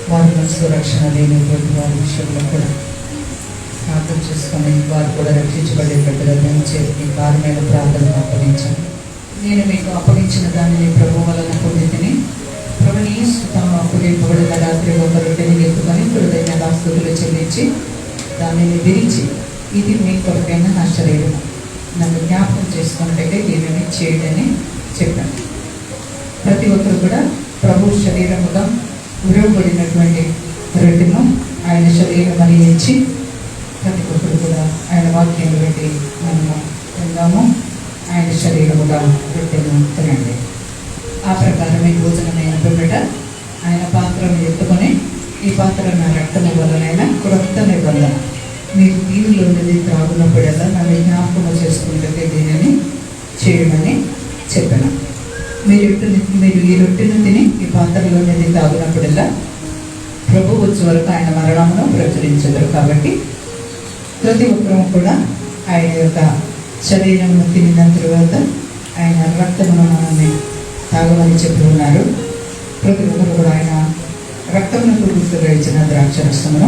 [SPEAKER 1] వారి మనసు రక్షణ లేనటువంటి వారి విషయంలో కూడా ప్రార్థన చేసుకొని వారు కూడా రక్షించబడేటట్టుగా పెంచే ఈ కార్యమైన ప్రార్థనను అప్పగించండి. నేను మీకు అప్పగించిన దానిని ప్రభు వలన పొందితిని. ప్రభుని తాము అప్పగింపబడిన రాత్రి ఒక రొట్టెని ఎత్తుకొని కృతజ్ఞతాస్తుతులు చెల్లించి దానిని విరిచి, ఇది మీ కొరకైన నా శరీరం, నన్ను జ్ఞాపకం చేసుకున్నట్టయితే దీనిని చేయడని చెప్పాను. ప్రతి ఒక్కరు కూడా ప్రభు శరీరముగా విరవబడినటువంటి రొట్టెను ఆయన శరీరం అని ఇచ్చి ప్రతి ఒక్కరు కూడా ఆయన వాక్యం బట్టి మనము తిందాము. ఆయన శరీరముగా రొట్టెను తినండి. ఆ ప్రకారం ఈ భోజనమైన పిమ్మట ఆయన పాత్రను ఎత్తుకొని, ఈ పాత్ర నా రక్తము వలనైనా క్రొత్త నిబంధన, మీరు దీనిలోనిది త్రాగునప్పుడల్లా నన్ను జ్ఞాపకము చేసుకుంటే దీనిని చేయమని చెప్పాను. మీరు ఈ రొట్టెను తిని ఈ పాత్రలోనిది తాగునప్పుడల్లా ప్రభు వచ్చే వరకు ఆయన మరణమును ప్రచురించరు. కాబట్టి ప్రతి ఒక్కరూ కూడా ఆయన యొక్క శరీరమును తినిన తరువాత ఆయన రక్తమును మనల్ని తాగమని చెప్పి ఉన్నారు. ప్రతి ఒక్కరు కూడా ఆయన రక్తమునకు గుర్తుగా ఇచ్చిన ద్రాక్షరసమును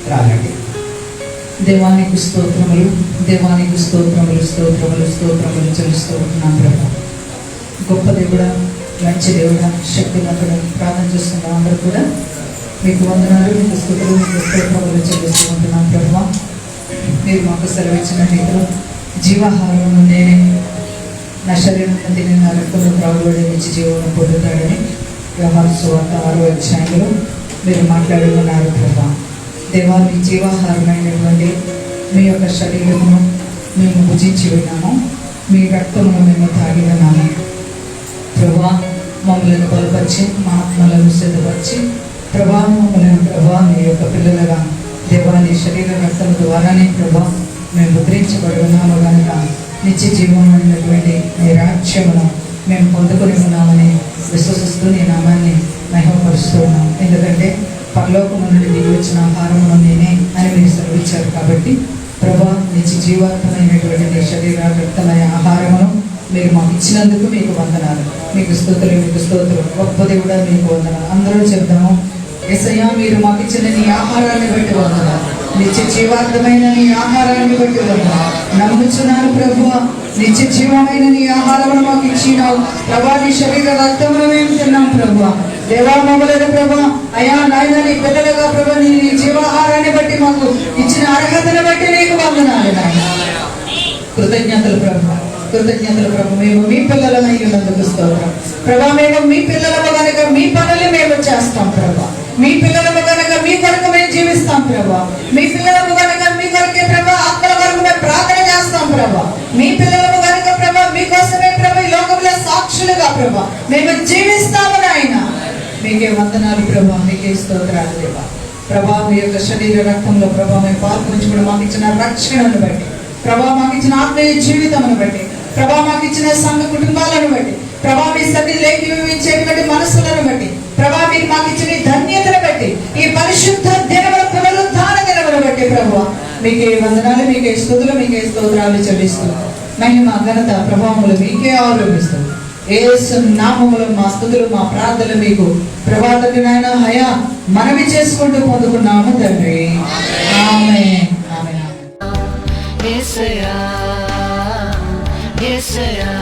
[SPEAKER 1] త్రాగండి. దేవానికి స్తోత్రములు, దేవానికి స్తోత్రములు, స్తోత్రములు, స్తోత్రములు చెల్లిస్తూ ఉంటున్నాం ప్రభు. గొప్ప దేవుడా, మంచి దేవుడా, శక్తివంతుడు, ప్రార్థన చేస్తున్న అందరూ కూడా మీకు వందనాలు, మీకు స్తుతులు, మీకు స్తోత్రములు చెల్లిస్తూ ఉంటున్నాం ప్రభు. మీరు మాకు సెలవిచ్చిన రీతిలో జీవాహారం నేనే, నా శరీరం తిని నా రక్తంలో త్రాగుబడి నిత్య జీవనం పొందుతాడని యోహాను సువార్త 6వ అధ్యాయంలో మీరు మాట్లాడి ఉన్నారు ప్రభా. దేవా, మీ జీవాహారమైనటువంటి మీ యొక్క శరీరమును మేము భుజించి ఉన్నాము, మీ రక్తమును మేము తాగి ఉన్నాము ప్రభా. మమ్మల్ని బలపరిచి, మా ఆత్మలను సిద్ధపరిచి ప్రభా, మమ్మల్ని ప్రభా మీ యొక్క పిల్లలుగా దేవా నీ శరీర రక్తం ద్వారానే ప్రభా మేము ముద్రించబడి ఉన్నాము కనుక నిత్య జీవమైనటువంటి నీ రాజ్యమును మేము పొందుకొని ఉన్నామని విశ్వసిస్తూ నీ నామాన్ని మహిమపరుస్తూ ఉన్నాం. ఎందుకంటే పరలోకము నుండి దిగి వచ్చిన ఆహారమును నేనే అని మీరు సెలవిచ్చారు. కాబట్టి ప్రభా, నిత్య జీవాత్మైనటువంటి నీ శరీర రక్తమైన ఆహారమును మీరు మాకు ఇచ్చినందుకు మీకు వందనాలు, మీకు స్తుతులు, మీకు స్తోత్రం. గొప్ప దేవుడా మీకు వందనాలు. అందరూ చెప్తాము, యేసయ్యా మీరు మాకు ఇచ్చిన నీ ఆహారాన్ని బట్టి వందనాలు, నిత్య జీవార్థమైన నీ ఆహారాన్ని బట్టి వందనాలు. నమ్ముచున్నాను ప్రభువా, నిత్య జీవమైన నీ ఆహారమును మాకు ఇచ్చినావు ప్రభా. నీ శరీర రక్తమును మేము తిన్నాం ప్రభువా. దేవా మమ్మల్ని ప్రభా, అయా నాయన నీ పిల్లలుగా ప్రభా నీ జీవాహారాన్ని బట్టి మాకు ఇచ్చిన అర్హతను బట్టి నీకు వందనాలు నాయన. కృతజ్ఞతలు ప్రభా, కృతజ్ఞతలు ప్రభు. మేము మీ పిల్లలమై ఉన్నందుకు స్తోత్రం ప్రభా. మేము మీ పిల్లలము కనుక మీ పనులు మేము చేస్తాం ప్రభా. మీ పిల్లలము కనుక మీ కొరకు మేము జీవిస్తాం ప్రభా. మీ పిల్లలము కనుక మీ కొరకే ప్రభా ఆత్మల వరకు మేము ప్రార్థన చేస్తాం ప్రభా. మీ పిల్లలము కనుక ప్రభా మీకోసమే ప్రభా ఈ లోకంలో సాక్షులుగా ప్రభా మేము జీవిస్తాము నాయన. మీకే వందనాలు ప్రభా, మీకే స్తోత్రాలు దేవా. ప్రభా మీ యొక్క శరీర రక్తంలో ప్రభా మేము పాల్పంచుకుని మాకు ఇచ్చిన రక్షణను బట్టి ప్రభా, మాకు ఇచ్చిన ఆత్మీయ జీవితమును బట్టి ప్రభా, మాకు ఇచ్చిన సంఘ కుటుంబాలను బట్టి ప్రభా, మీ సన్నిధిలో ఏకీభవించేటువంటి మనసులను బట్టి ప్రభా, మీరు మాకు ఇచ్చిన ధన్యతను బట్టి ఈ పరిశుద్ధ దినముల పునరుద్ధాన దినమును బట్టి ప్రభా మీకే వందనాలు, మీకే స్తుతులు, మీకే స్తోత్రాలు చెల్లిస్తూ మహిమ ఘనత ప్రభావములు మీకే ఆరోపిస్తూ యేసు నామములో మా స్తుతులు, మా ప్రార్థనలు మీకు ప్రభా తండ్రి నాయన హయా మనవి చేసుకుంటూ పొందుకున్నాము తండ్రి. ఆమేన్, ఆమేన్.
[SPEAKER 4] యేసయ్యా, యేసయ్యా,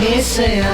[SPEAKER 4] యేసయ్యా.